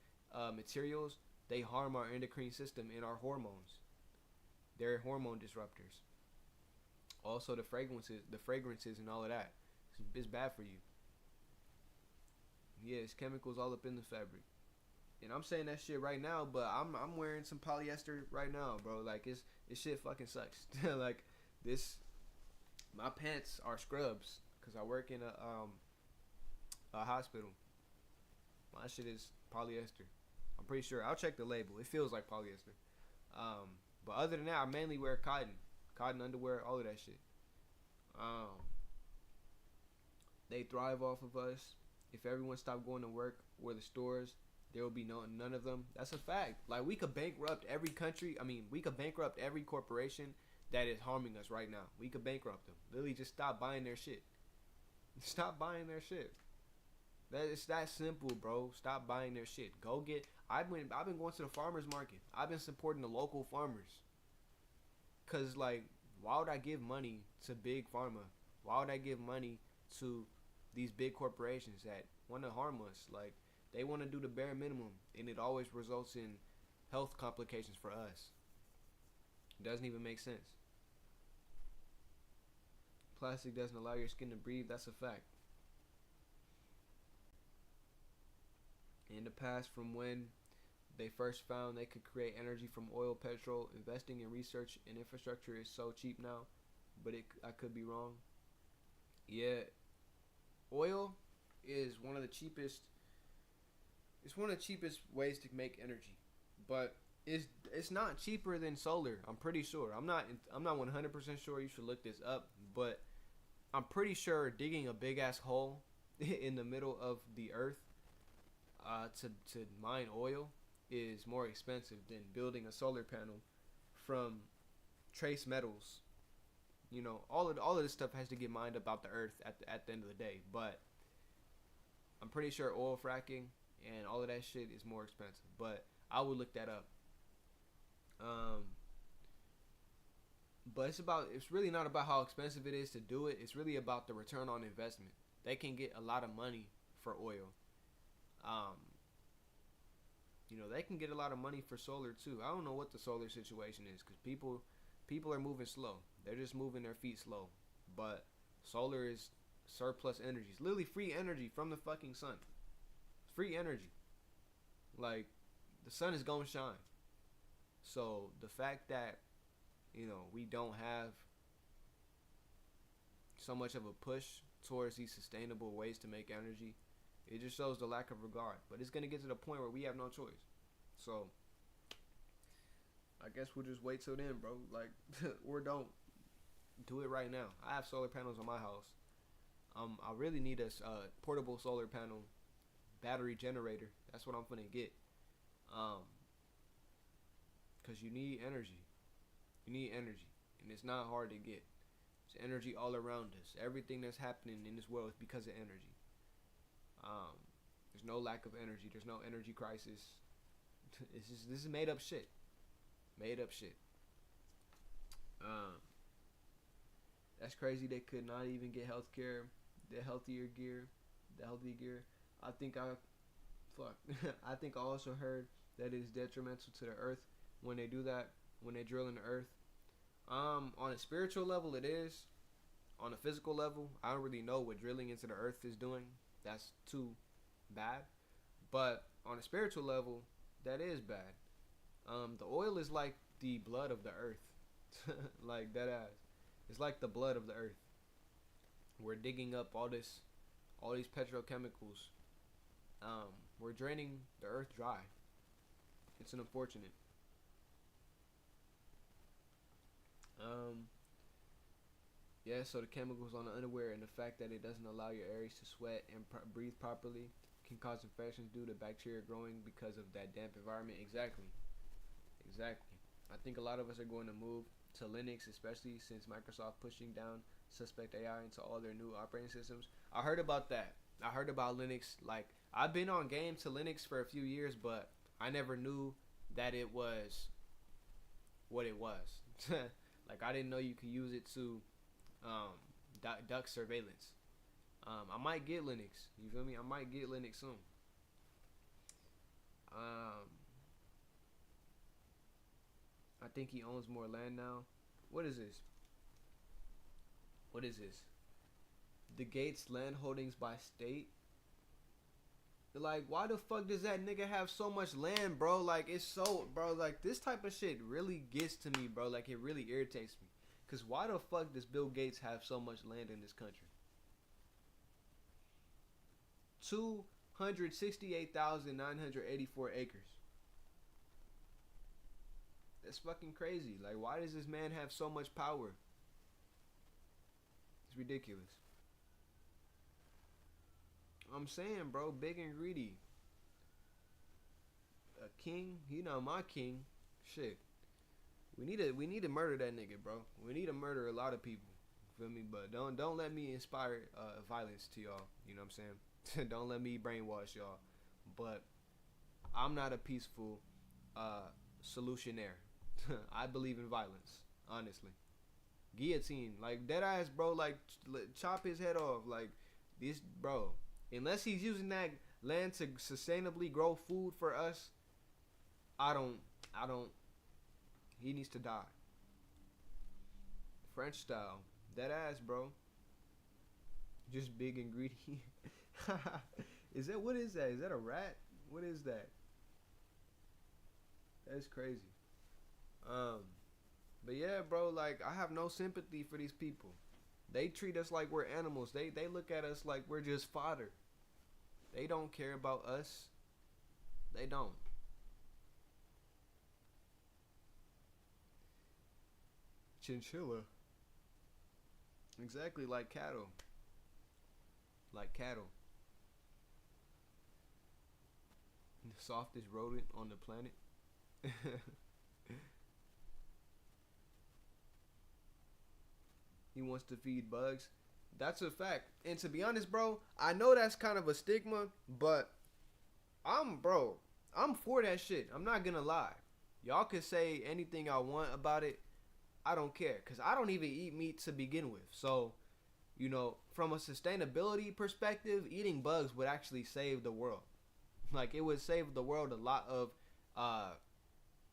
materials, they harm our endocrine system and our hormones. They're hormone disruptors. Also, the fragrances and all of that. It's bad for you. Yeah, it's chemicals all up in the fabric. And I'm saying that shit right now, but I'm wearing some polyester right now, bro. Like, this shit fucking sucks. Like, my pants are scrubs because I work in a hospital. My shit is polyester. I'm pretty sure. I'll check the label. It feels like polyester. But other than that, I mainly wear cotton. cotton underwear, all of that shit. Um, they thrive off of us. If everyone stopped going to work or the stores, there will be none of them. That's a fact. Like we could bankrupt every country. I mean, we could bankrupt every corporation that is harming us right now. We could bankrupt them. Literally, just stop buying their shit. Stop buying their shit. It's that simple, bro. Stop buying their shit. Go get. I've been going to the farmers market. I've been supporting the local farmers. Cause like, why would I give money to big pharma? Why would I give money to these big corporations that want to harm us? Like, they want to do the bare minimum, and it always results in health complications for us. It doesn't even make sense. Plastic doesn't allow your skin to breathe. That's a fact. In the past, from when they first found they could create energy from oil, petrol, investing in research and infrastructure is so cheap now, but I could be wrong. Yeah, oil is one of the cheapest. It's one of the cheapest ways to make energy, but it's not cheaper than solar. I'm pretty sure. I'm not 100% sure. You should look this up, but I'm pretty sure digging a big ass hole in the middle of the earth to mine oil is more expensive than building a solar panel from trace metals. You know, all of this stuff has to get mined about the earth at the end of the day. But I'm pretty sure oil fracking and all of that shit is more expensive. But I would look that up. But it's really not about how expensive it is to do it. It's really about the return on investment. They can get a lot of money for oil. You know, they can get a lot of money for solar too. I don't know what the solar situation is because people are moving slow. They're just moving their feet slow. But solar is surplus energy. It's literally free energy from the fucking sun. Free energy. Like, the sun is gonna shine. So the fact that, you know, we don't have so much of a push towards these sustainable ways to make energy, it just shows the lack of regard. But it's gonna get to the point where we have no choice. So I guess we'll just wait till then, bro. Like, or don't do it right now. I have solar panels on my house. I really need a portable solar panel battery generator. That's what I'm gonna get. Cause you need energy. You need energy, and it's not hard to get. There's energy all around us. Everything that's happening in this world is because of energy. There's no lack of energy. There's no energy crisis. This is made up shit. Made up shit. That's crazy. They could not even get healthcare. The healthy gear. I think I also heard that it is detrimental to the earth when they do that. When they drill in the earth. On a spiritual level, it is. On a physical level, I don't really know what drilling into the earth is doing. That's too bad. But on a spiritual level, that is bad. The oil is like the blood of the earth. Like that ass. It's like the blood of the earth. We're digging up all these petrochemicals. We're draining the earth dry. It's unfortunate. Yeah, so the chemicals on the underwear and the fact that it doesn't allow your areas to sweat and breathe properly can cause infections due to bacteria growing because of that damp environment. Exactly. I think a lot of us are going to move to Linux, especially since Microsoft pushing down suspect AI into all their new operating systems. I heard about that. I heard about Linux. Like, I've been on game to Linux for a few years, but I never knew that it was what it was. Like, I didn't know you could use it to duck surveillance. I might get Linux. You feel me? I might get Linux soon. I think he owns more land now. What is this? The Gates land holdings by state. Like, why the fuck does that nigga have so much land, bro? Like, it's so, bro, like, this type of shit really gets to me, bro. Like, it really irritates me. Because why the fuck does Bill Gates have so much land in this country? 268,984 acres. That's fucking crazy. Like, why does this man have so much power? It's ridiculous. I'm saying, bro, big and greedy. A king, he not my king. Shit. We need to murder that nigga, bro. We need to murder a lot of people. Feel me? But don't let me inspire violence to y'all. You know what I'm saying? Don't let me brainwash y'all. But I'm not a peaceful solutionaire. I believe in violence, honestly. Guillotine, like dead ass, bro. Like chop his head off, like this, bro. Unless he's using that land to sustainably grow food for us, I don't. He needs to die. French style, dead ass, bro. Just big and greedy. Is that, what is that? Is that a rat? What is that? That's crazy. But yeah, bro, like I have no sympathy for these people. They treat us like we're animals. They look at us like we're just fodder. They don't care about us. They don't. Chinchilla. Exactly, like cattle. Like cattle. The softest rodent on the planet. He wants to feed bugs. That's a fact. And to be honest, bro, I know that's kind of a stigma, but I'm for that shit. I'm not gonna lie. Y'all can say anything I want about it. I don't care, because I don't even eat meat to begin with. So, you know, from a sustainability perspective, eating bugs would actually save the world. Like, it would save the world a lot of,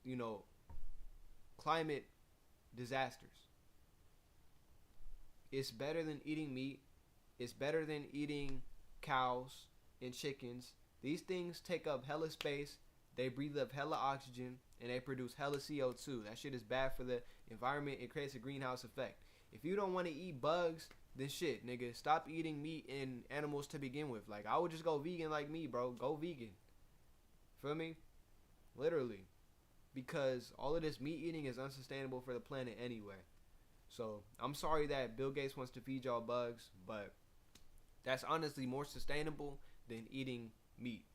you know, climate disasters. It's better than eating meat. It's better than eating cows and chickens. These things take up hella space. They breathe up hella oxygen. And they produce hella CO2. That shit is bad for the environment. It creates a greenhouse effect. If you don't want to eat bugs, then shit, nigga. Stop eating meat and animals to begin with. Like, I would just go vegan like me, bro. Go vegan. Feel me? Literally. Because all of this meat eating is unsustainable for the planet anyway. So, I'm sorry that Bill Gates wants to feed y'all bugs, but that's honestly more sustainable than eating meat.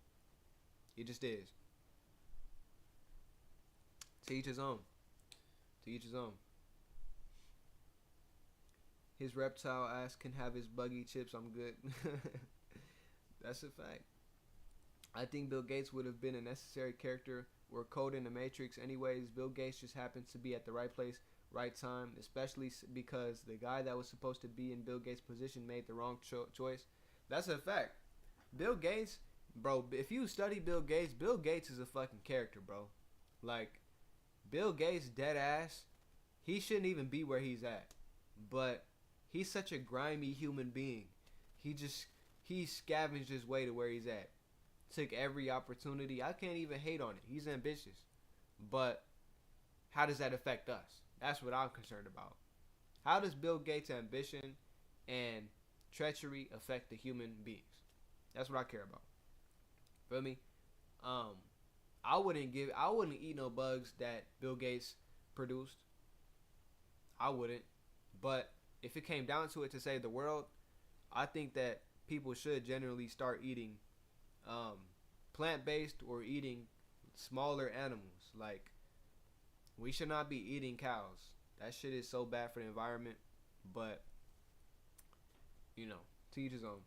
It just is. To each his own. To each his own. His reptile ass can have his buggy chips. I'm good. That's a fact. I think Bill Gates would have been a necessary character or code in the Matrix anyways. Bill Gates just happens to be at the right place, right time, especially because the guy that was supposed to be in Bill Gates' position made the wrong choice. That's a fact. Bill Gates, bro, if you study Bill Gates is a fucking character, bro. Like, Bill Gates, dead ass, he shouldn't even be where he's at. But he's such a grimy human being. He scavenged his way to where he's at. Took every opportunity. I can't even hate on it. He's ambitious. But how does that affect us? That's what I'm concerned about. How does Bill Gates' ambition and treachery affect the human beings? That's what I care about. Feel me? I wouldn't eat no bugs that Bill Gates produced. I wouldn't. But if it came down to it to save the world, I think that people should generally start eating plant-based or eating smaller animals. Like, we should not be eating cows. That shit is so bad for the environment. But, you know, to each his own.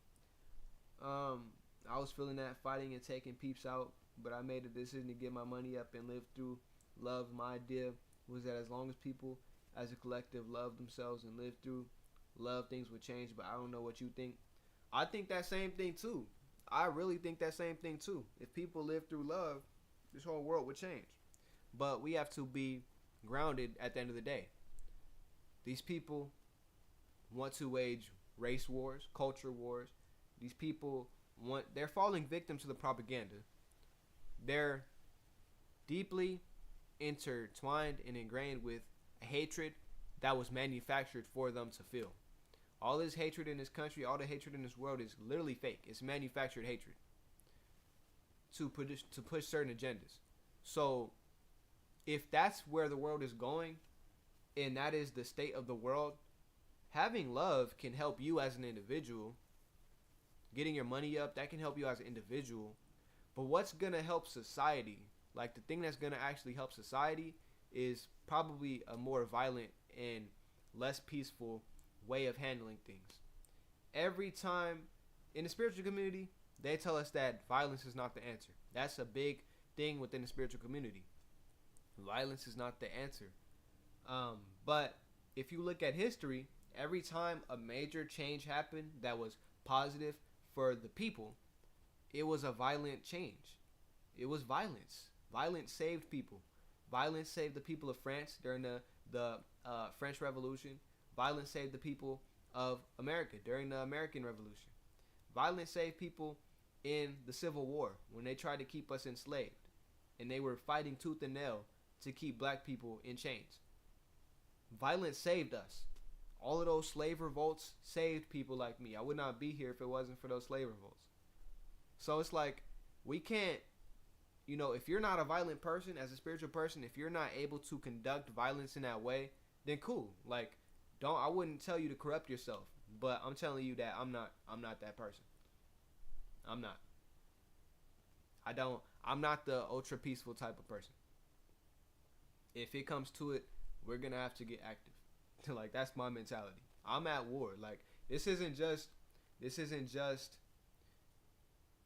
I was feeling that, fighting and taking peeps out. But I made a decision to get my money up and live through love. My idea was that as long as people as a collective love themselves and live through love, things would change. But I don't know what you think. I think that same thing too. I really think that same thing too. If people live through love, this whole world would change. But we have to be grounded at the end of the day. These people want to wage race wars, culture wars. These people they're falling victim to the propaganda. They're deeply intertwined and ingrained with a hatred that was manufactured for them to feel. All this hatred in this country, all the hatred in this world is literally fake. It's manufactured hatred to push certain agendas. So if that's where the world is going, and that is the state of the world, having love can help you as an individual. Getting your money up, that can help you as an individual. But what's gonna help society, like the thing that's gonna actually help society, is probably a more violent and less peaceful way of handling things. Every time in the spiritual community, they tell us that violence is not the answer. That's a big thing within the spiritual community. Violence is not the answer. But if you look at history, every time a major change happened that was positive for the people, it was a violent change. It was violence. Violence saved people. Violence saved the people of France during the French Revolution. Violence saved the people of America during the American Revolution. Violence saved people in the Civil War when they tried to keep us enslaved. And they were fighting tooth and nail to keep black people in chains. Violence saved us. All of those slave revolts saved people like me. I would not be here if it wasn't for those slave revolts. So it's like, we can't, if you're not a violent person, as a spiritual person, if you're not able to conduct violence in that way, then cool. Like, I wouldn't tell you to corrupt yourself, but I'm telling you that I'm not that person. I'm not. I'm not the ultra peaceful type of person. If it comes to it, we're gonna have to get active. Like, that's my mentality. I'm at war. Like, this isn't just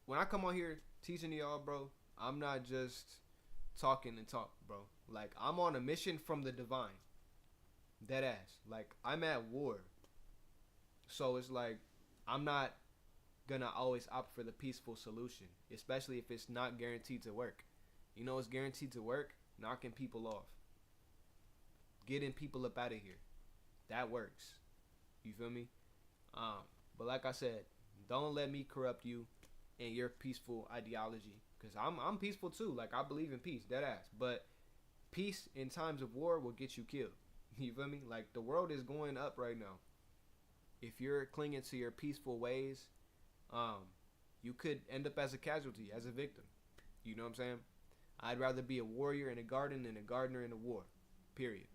when I come on here teaching y'all, bro, I'm not just talking and talk, bro. Like, I'm on a mission from the divine. Dead ass. Like, I'm at war. So it's like, I'm not gonna always opt for the peaceful solution, especially if it's not guaranteed to work. You know what's guaranteed to work? Knocking people off. Getting people up out of here. That works. You feel me? But like I said, don't let me corrupt you and your peaceful ideology. Because I'm peaceful too. Like, I believe in peace. Dead ass. But peace in times of war will get you killed. You feel me? Like, the world is going up right now. If you're clinging to your peaceful ways, you could end up as a casualty, as a victim. You know what I'm saying? I'd rather be a warrior in a garden than a gardener in a war. Period.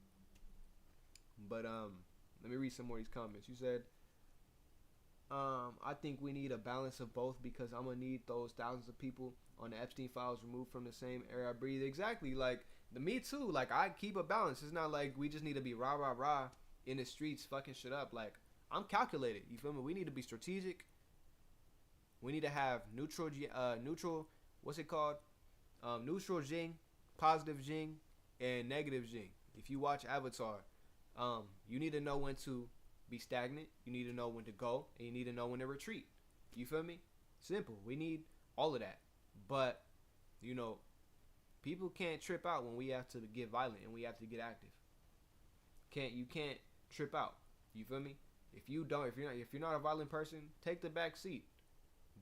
But let me read some more of these comments. You said, I think we need a balance of both because I'm gonna need those thousands of people on the Epstein files removed from the same air I breathe. Exactly. Like, me too. Like, I keep a balance. It's not like we just need to be rah rah rah in the streets fucking shit up. Like, I'm calculated. You feel me? We need to be strategic. We need to have neutral. What's it called? Neutral Jing, positive Jing, and negative Jing. If you watch Avatar, you need to know when to be stagnant. You need to know when to go, and you need to know when to retreat. You feel me? Simple. We need all of that. But, people can't trip out when we have to get violent and we have to get active. You can't trip out. You feel me? If you're not a violent person, take the back seat.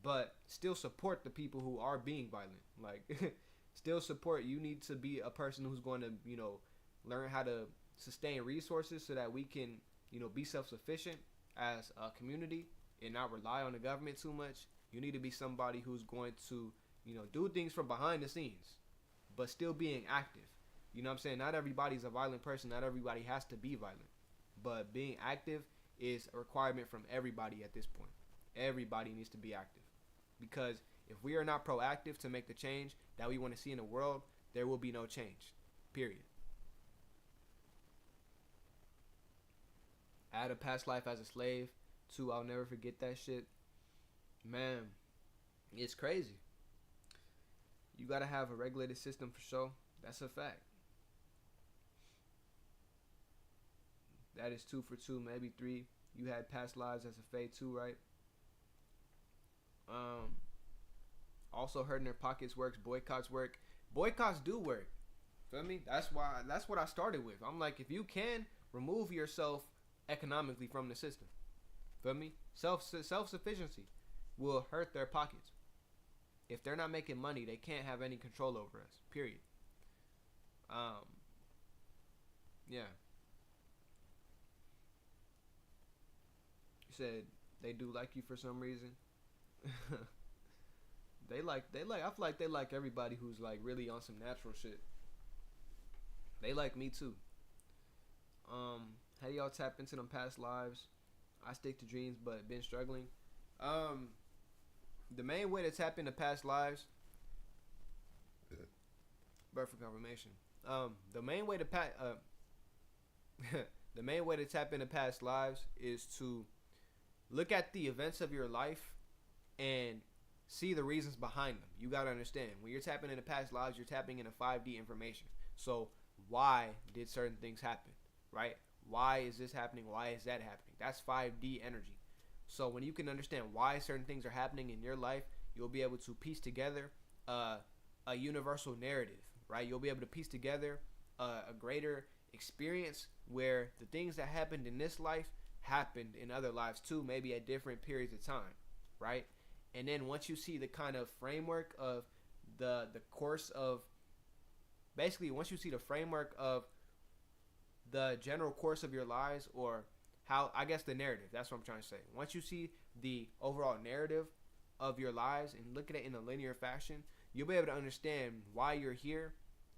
But still support the people who are being violent. Like, still support. You need to be a person who's going to, learn how to sustain resources so that we can, be self-sufficient as a community and not rely on the government too much. You need to be somebody who's going to, do things from behind the scenes, but still being active. You know what I'm saying? Not everybody's a violent person. Not everybody has to be violent. But being active is a requirement from everybody at this point. Everybody needs to be active. Because if we are not proactive to make the change that we want to see in the world, there will be no change. Period. I had a past life as a slave, too. I'll never forget that shit. Man, it's crazy. You gotta have a regulated system for sure. That's a fact. That is 2 for 2, maybe 3. You had past lives as a Fae too, right? Also heard in their pockets works, boycotts work. Boycotts do work. Feel me? That's what I started with. I'm like, if you can remove yourself economically from the system, feel me? Self-sufficiency will hurt their pockets. If they're not making money, they can't have any control over us. Period. Yeah. You said they do like you for some reason. I feel like they like everybody who's like really on some natural shit. They like me too. How do y'all tap into them past lives? I stick to dreams, but been struggling. Um, the main way to tap into past lives, birth for confirmation. The main way to the main way to tap into past lives is to look at the events of your life and see the reasons behind them. You gotta understand, when you're tapping into past lives, you're tapping into 5D information. So why did certain things happen, right? Why is this happening? Why is that happening? That's 5D energy. So when you can understand why certain things are happening in your life, you'll be able to piece together a universal narrative, right? You'll be able to piece together a greater experience where the things that happened in this life happened in other lives too, maybe at different periods of time, right? And then once you see the kind of framework of the course of, basically once you see the framework of the general course of your lives, or how, I guess the narrative, that's what I'm trying to say. Once you see the overall narrative of your lives and look at it in a linear fashion, you'll be able to understand why you're here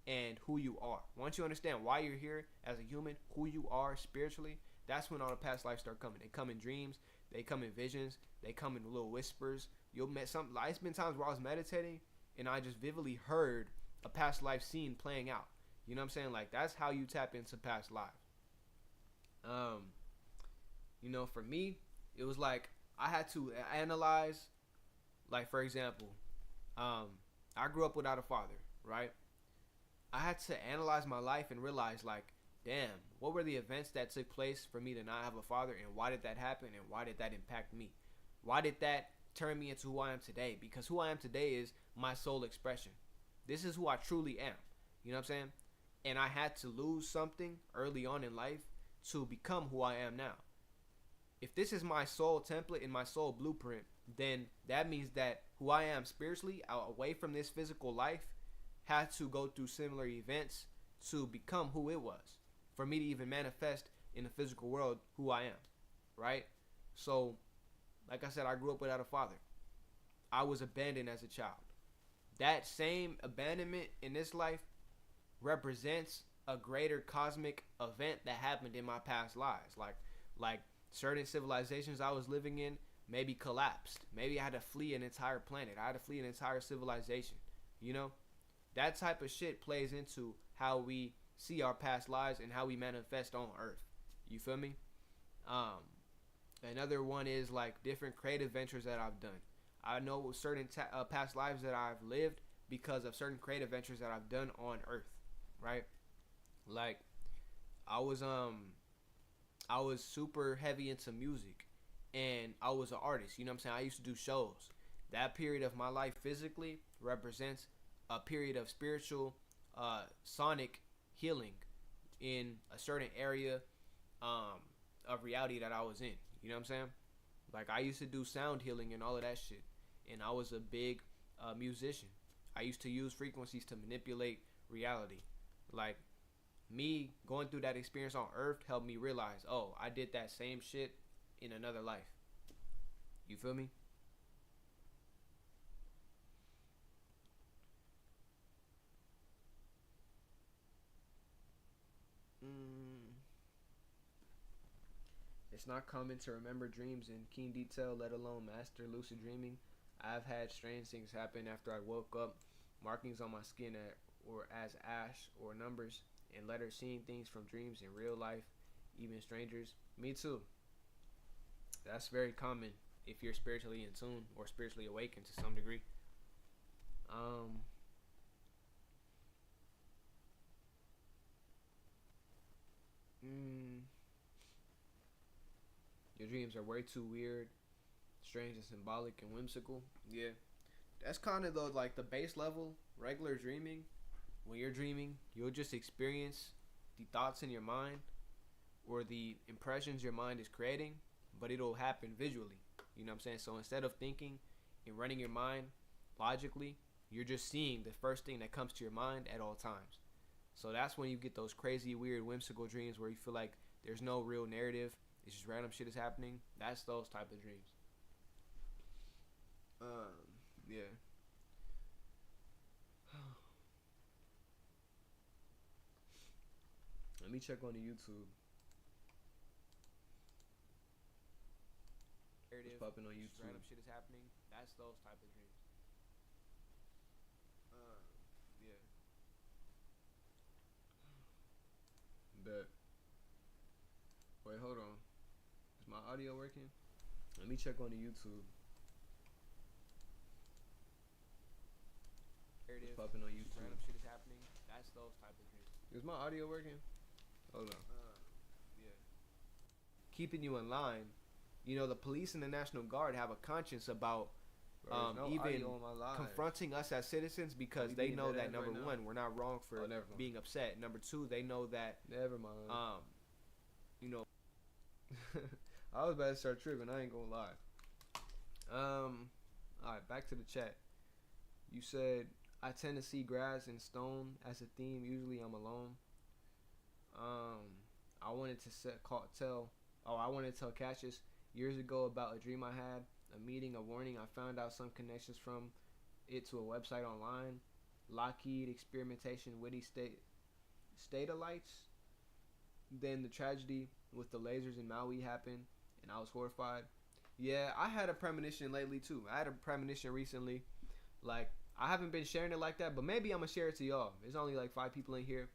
and who you are. Once you understand why you're here as a human, who you are spiritually, that's when all the past lives start coming. They come in dreams, they come in visions, they come in little whispers. You'll met some. It's been times where I was meditating and I just vividly heard a past life scene playing out. You know what I'm saying? Like, that's how you tap into past lives. You know, for me, it was like I had to analyze. Like, for example, I grew up without a father, right? I had to analyze my life and realize, like, damn, what were the events that took place for me to not have a father, and why did that happen, and why did that impact me? Why did that turn me into who I am today? Because who I am today is my soul expression. This is who I truly am. You know what I'm saying? And I had to lose something early on in life to become who I am now. If this is my soul template and my soul blueprint, then that means that who I am spiritually, away from this physical life, had to go through similar events to become who it was, for me to even manifest in the physical world who I am, right? So, like I said, I grew up without a father. I was abandoned as a child. That same abandonment in this life represents a greater cosmic event that happened in my past lives. Like certain civilizations I was living in maybe collapsed. Maybe I had to flee an entire planet. I had to flee an entire civilization. You know? That type of shit plays into how we see our past lives and how we manifest on Earth. You feel me? Another one is like different creative ventures that I've done. I know certain past lives that I've lived because of certain creative ventures that I've done on Earth, right? Like I was super heavy into music, and I was an artist. You know what I'm saying? I used to do shows. That period of my life physically represents a period of spiritual, sonic healing in a certain area of reality that I was in. You know what I'm saying? Like, I used to do sound healing and all of that shit, and I was a big musician. I used to use frequencies to manipulate reality. Like, me going through that experience on Earth helped me realize, oh, I did that same shit in another life. You feel me? It's not common to remember dreams in keen detail, let alone master lucid dreaming. I've had strange things happen after I woke up, markings on my skin or as ash or numbers and letters, seeing things from dreams in real life, even strangers. Me too. That's very common if you're spiritually in tune or spiritually awakened to some degree. Um, mm, your dreams are way too weird, strange and symbolic and whimsical. Yeah, that's kind of the base level regular dreaming. When you're dreaming, you'll just experience the thoughts in your mind or the impressions your mind is creating, but it'll happen visually. You know what I'm saying? So instead of thinking and running your mind logically, you're just seeing the first thing that comes to your mind at all times. So that's when you get those crazy, weird, whimsical dreams where you feel like there's no real narrative. It's just random shit is happening. That's those type of dreams. Yeah. Let me check on the YouTube. What's popping on YouTube? Random shit is happening. That's those type of dreams. Yeah. Bet. Wait, hold on. Is my audio working? Let me check on the YouTube. What's popping on YouTube? Random shit is happening. That's those type of dreams. Is my audio working? Hold on. Yeah. Keeping you in line. You know, the police and the National Guard have a conscience about even confronting us as citizens because they know that number one, we're not wrong for being upset. Number two, they know that you know, I was about to start tripping. I ain't gonna lie. All right, back to the chat. You said I tend to see grass and stone as a theme. Usually, I'm alone. I wanted to tell Cassius years ago about a dream I had, a meeting, a warning. I found out some connections from it to a website online. Lockheed experimentation, witty statalites. Then the tragedy with the lasers in Maui happened, and I was horrified. Yeah, I had a premonition lately too. I had a premonition recently. Like, I haven't been sharing it like that, but maybe I'm gonna share it to y'all. There's only like 5 people in here.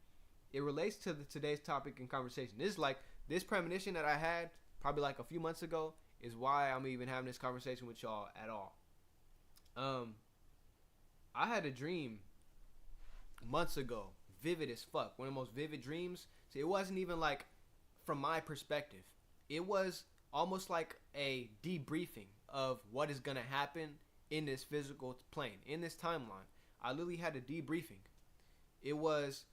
It relates to today's topic and conversation. This premonition that I had probably like a few months ago is why I'm even having this conversation with y'all at all. I had a dream months ago, vivid as fuck. One of the most vivid dreams. So it wasn't even like from my perspective. It was almost like a debriefing of what is gonna happen in this physical plane, in this timeline. I literally had a debriefing. It was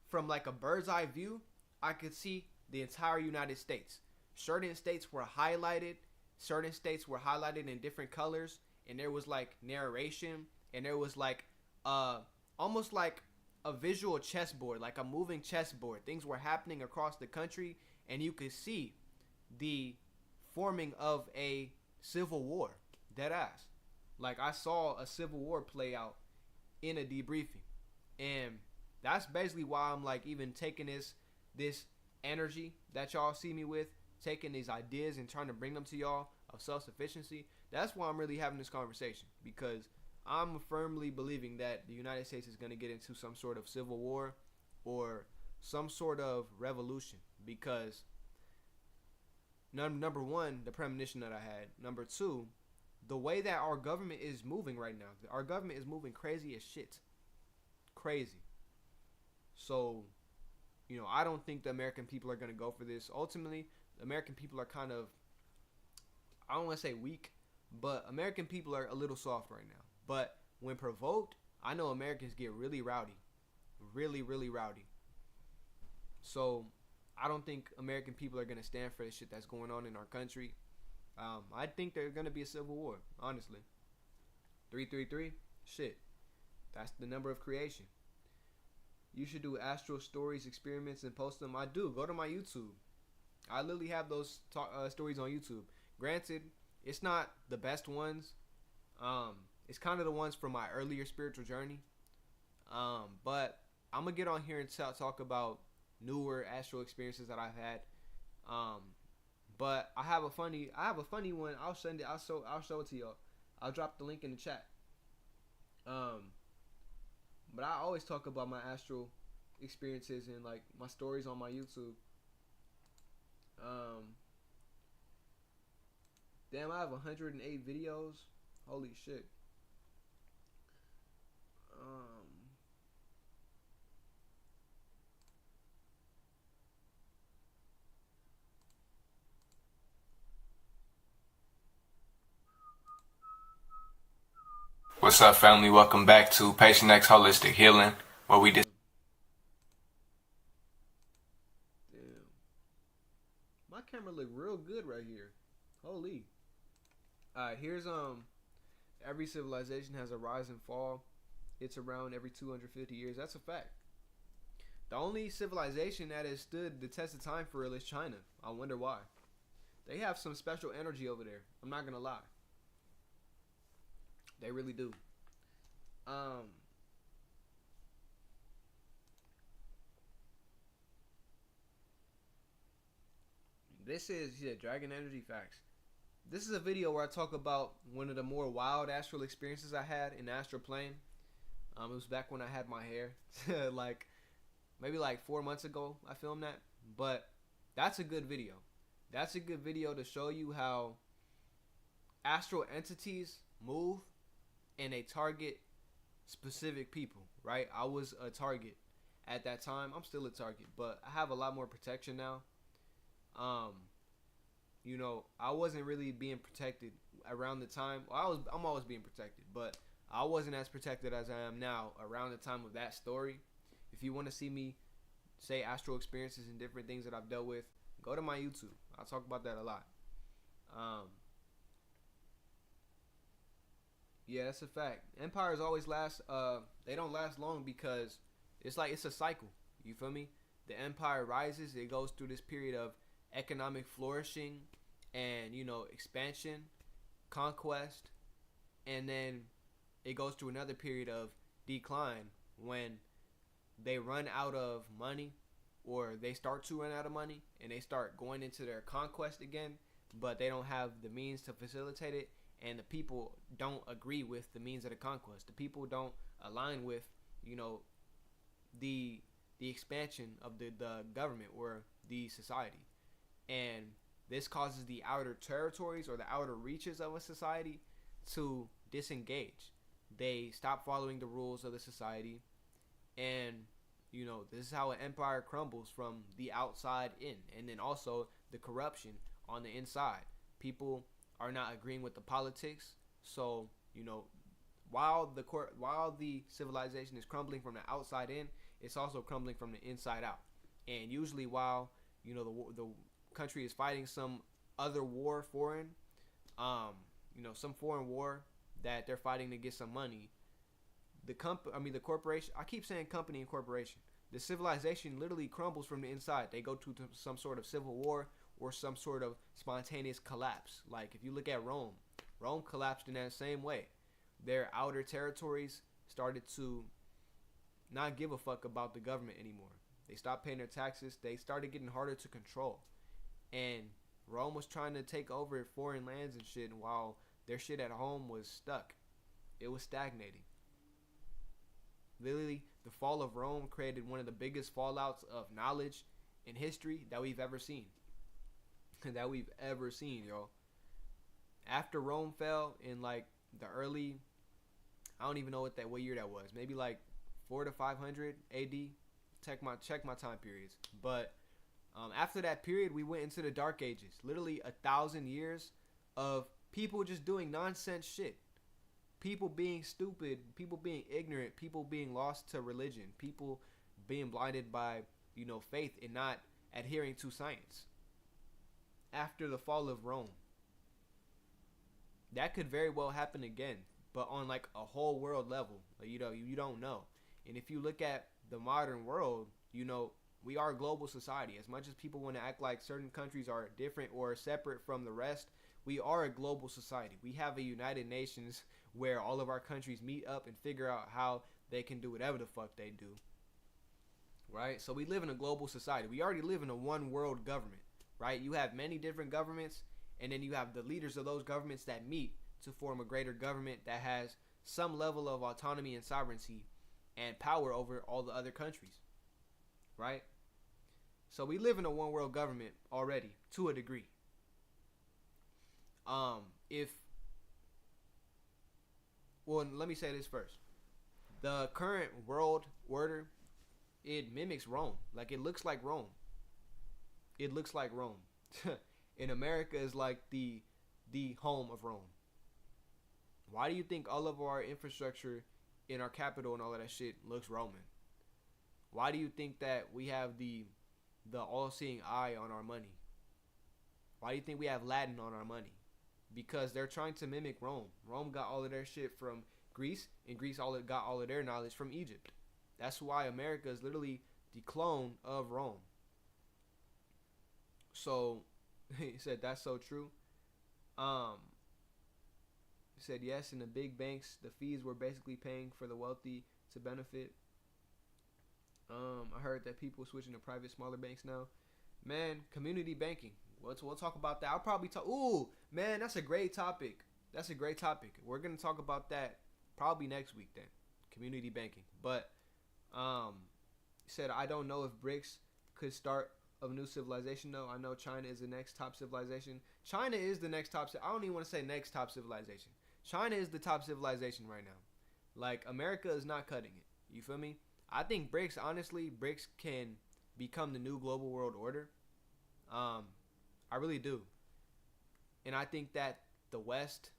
from like a bird's eye view. I could see the entire United States. Certain states were highlighted. Certain states were highlighted in different colors. And there was like narration. And there was like almost like a visual chessboard, like a moving chessboard. Things were happening across the country. And you could see the forming of a civil war. Dead ass. Like, I saw a civil war play out in a debriefing. And that's basically why I'm like even taking this energy that y'all see me with, taking these ideas and trying to bring them to y'all of self-sufficiency. That's why I'm really having this conversation, because I'm firmly believing that the United States is going to get into some sort of civil war or some sort of revolution, because number one, the premonition that I had. Number two, the way that our government is moving right now. Our government is moving crazy as shit. Crazy. So, you know, I don't think the American people are going to go for this. Ultimately, the American people are kind of, I don't want to say weak, but American people are a little soft right now. But when provoked, I know Americans get really rowdy. Really, really rowdy. So, I don't think American people are going to stand for the shit that's going on in our country. I think there's going to be a civil war, honestly. 333, shit. That's the number of creation. You should do astral stories, experiments, and post them. I do. Go to my YouTube. I literally have those stories on YouTube. Granted, it's not the best ones. It's kind of the ones from my earlier spiritual journey. But I'm going to get on here and talk about newer astral experiences that I've had. But I have a funny one. I'll send it. I'll show it to y'all. I'll drop the link in the chat. But I always talk about my astral experiences and like my stories on my YouTube. Damn, I have 108 videos. Holy shit. What's up, family? Welcome back to patientxholistic healing, where we Damn. My camera look real good right here. Holy. Alright, here's every civilization has a rise and fall. It's around every 250 years. That's a fact. The only civilization that has stood the test of time for real is China. I wonder why. They have some special energy over there. I'm not gonna lie. They really do. This is Dragon Energy Facts. This is a video where I talk about one of the more wild astral experiences I had in the astral plane. It was back when I had my hair, maybe 4 months ago. I filmed that, but that's a good video. That's a good video to show you how astral entities move and they target specific people. Right? I was a target at that time. I'm still a target, but I have a lot more protection now. I wasn't really being protected around the time. Well, I'm always being protected, but I wasn't as protected as I am now around the time of that story. If you want to see me say astral experiences and different things that I've dealt with, go to my YouTube. I'll talk about that a lot. Yeah, that's a fact. Empires always last. They don't last long because it's a cycle. You feel me? The empire rises. It goes through this period of economic flourishing and expansion, conquest, and then it goes through another period of decline when they run out of money, or they start to run out of money and they start going into their conquest again, but they don't have the means to facilitate it, and the people don't agree with the means of the conquest. The people don't align with the expansion of the government or the society. And this causes the outer territories or the outer reaches of a society to disengage. They stop following the rules of the society, and this is how an empire crumbles from the outside in. And then also the corruption on the inside. People are not agreeing with the politics, so while the civilization is crumbling from the outside in, it's also crumbling from the inside out. And usually while the country is fighting some other war, some foreign war that they're fighting to get some money, the corporation, I keep saying company and corporation, the civilization literally crumbles from the inside. They go to some sort of civil war or some sort of spontaneous collapse. Like if you look at Rome collapsed in that same way. Their outer territories started to not give a fuck about the government anymore. They stopped paying their taxes. They started getting harder to control. And Rome was trying to take over foreign lands and shit, while their shit at home was stuck. It was stagnating. Literally, the fall of Rome created one of the biggest fallouts of knowledge in history that we've ever seen. Yo. After Rome fell in the early, I don't even know what year that was. Maybe 400 to 500 AD. Check my time periods. But after that period, we went into the Dark Ages. Literally 1,000 years of people just doing nonsense shit. People being stupid, people being ignorant, people being lost to religion, people being blinded by, faith and not adhering to science. After the fall of Rome. That could very well happen again, but on a whole world level. You don't know. And if you look at the modern world, we are a global society. As much as people want to act like certain countries are different or separate from the rest, we are a global society. We have a United Nations where all of our countries meet up and figure out how they can do whatever the fuck they do. Right? So we live in a global society. We already live in a one world government. Right? You have many different governments, and then you have the leaders of those governments that meet to form a greater government that has some level of autonomy and sovereignty and power over all the other countries. Right? So we live in a one world government already, to a degree. Let me say this first. The current world order, it mimics Rome. It looks like Rome. It looks like Rome. And America is the home of Rome. Why do you think all of our infrastructure in our capital and all of that shit looks Roman? Why do you think that we have the all-seeing eye on our money? Why do you think we have Latin on our money? Because they're trying to mimic Rome. Rome got all of their shit from Greece, and Greece got all of their knowledge from Egypt. That's why America is literally the clone of Rome. So, he said that's so true. He said yes, in the big banks, the fees were basically paying for the wealthy to benefit. I heard that people switching to private, smaller banks now. Man, community banking. We'll talk about that. I'll probably talk. Ooh, man, that's a great topic. That's a great topic. We're gonna talk about that probably next week then. Community banking. But said I don't know if BRICS could start a new civilization though. I know China is the next top civilization. China is the next top. I don't even want to say next top civilization. China is the top civilization right now. Like America is not cutting it. You feel me? I think BRICS, honestly, BRICS can become the new global world order. I really do. And I think that the West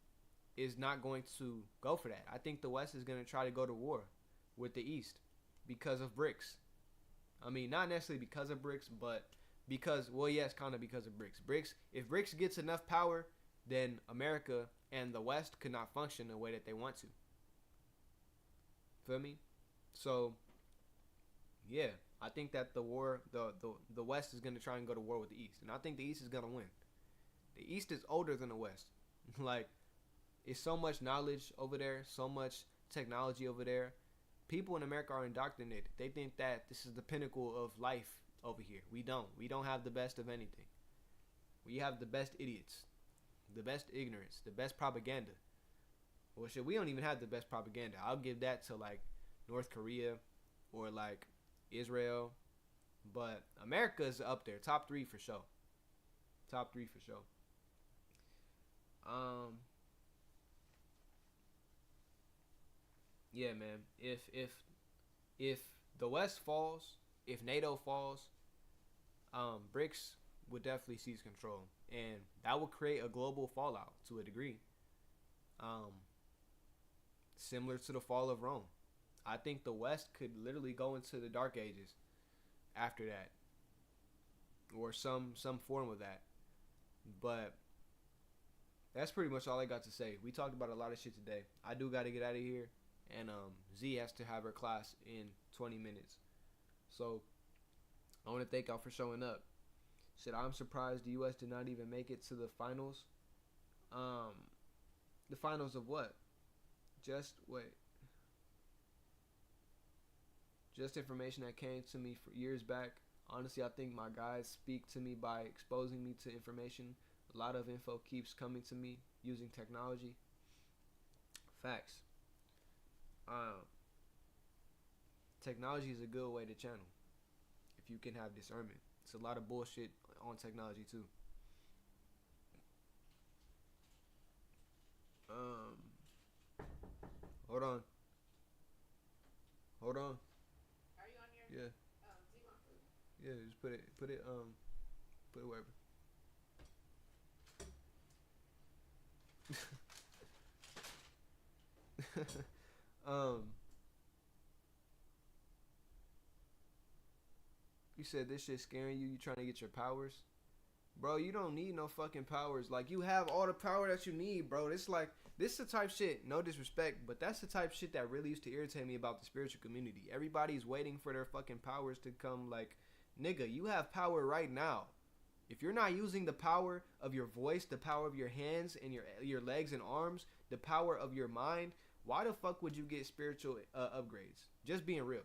is not going to go for that. I think the West is going to try to go to war with the East because of BRICS. I mean, not necessarily because of BRICS, but because, well, yes, kind of because of BRICS. If BRICS gets enough power, then America and the West could not function the way that they want to. Feel me? So, yeah, I think that the West is going to try and go to war with the East. And I think the East is going to win. The East is older than the West. Like, it's so much knowledge over there, so much technology over there. People in America are indoctrinated. They think that this is the pinnacle of life over here. We don't. We don't have the best of anything. We have the best idiots, the best ignorance, the best propaganda. Well, shit, we don't even have the best propaganda. I'll give that to, like, North Korea or, like, Israel. But America is up there. Top 3 for sure. Top 3 for sure. Yeah, man. If the West falls, if NATO falls, BRICS would definitely seize control, and that would create a global fallout to a degree. Similar to the fall of Rome. I think the West could literally go into the Dark Ages after that, or some form of that. But that's pretty much all I got to say. We talked about a lot of shit today. I do got to get out of here. And Z has to have her class in 20 minutes. So I want to thank y'all for showing up. Said I'm surprised the U.S. did not even make it to the finals. The finals of what? Just information that came to me for years back. Honestly, I think my guys speak to me by exposing me to information. A lot of info keeps coming to me using technology. Facts. Technology is a good way to channel if you can have discernment. It's a lot of bullshit on technology too. Hold on. Are you on your? Yeah. Do you want food? Yeah, just put it wherever. You said this shit scaring you. You trying to get your powers, bro? You don't need no fucking powers. Like, you have all the power that you need, bro. It's like, this is the type shit. No disrespect, but that's the type shit that really used to irritate me about the spiritual community. Everybody's waiting for their fucking powers to come. Like, nigga, you have power right now. If you're not using the power of your voice, the power of your hands and your legs and arms, the power of your mind, why the fuck would you get spiritual upgrades? Just being real.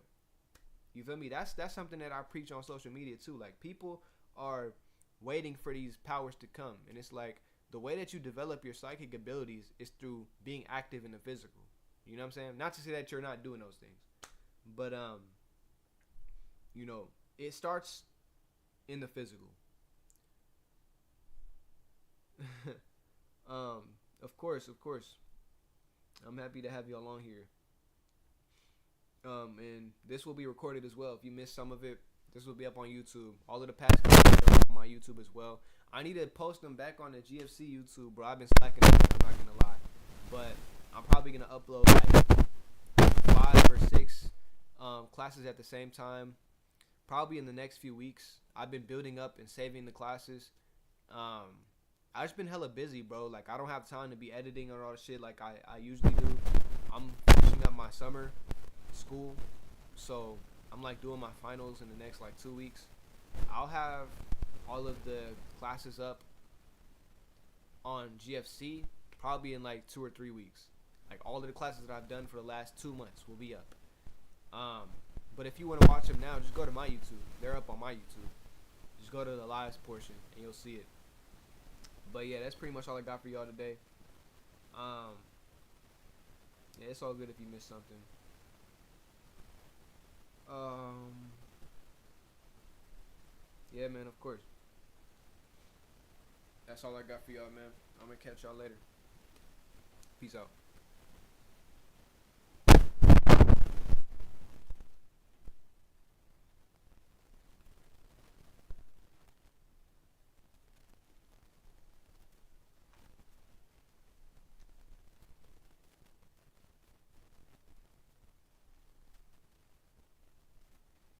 You feel me? That's something that I preach on social media too. Like, people are waiting for these powers to come, and it's like, the way that you develop your psychic abilities is through being active in the physical. You know what I'm saying? Not to say that you're not doing those things, but you know, it starts in the physical. Of course. I'm happy to have y'all on here. And this will be recorded as well. If you missed some of it, this will be up on YouTube. All of the past videos are on my YouTube as well. I need to post them back on the GFC YouTube, bro. I've been slacking on it, I'm not gonna lie. But I'm probably gonna upload like 5 or 6 classes at the same time, probably in the next few weeks. I've been building up and saving the classes. I've just been hella busy, bro. Like, I don't have time to be editing or all the shit like I usually do. I'm finishing up my summer school, so I'm like doing my finals in the next like 2 weeks. I'll have all of the classes up on GFC probably in like 2 or 3 weeks. Like, all of the classes that I've done for the last 2 months will be up. But if you want to watch them now, just go to my YouTube. They're up on my YouTube. Just go to the lives portion and you'll see it. But yeah, that's pretty much all I got for y'all today. Yeah, it's all good if you missed something. Yeah, man, of course. That's all I got for y'all, man. I'm gonna catch y'all later. Peace out.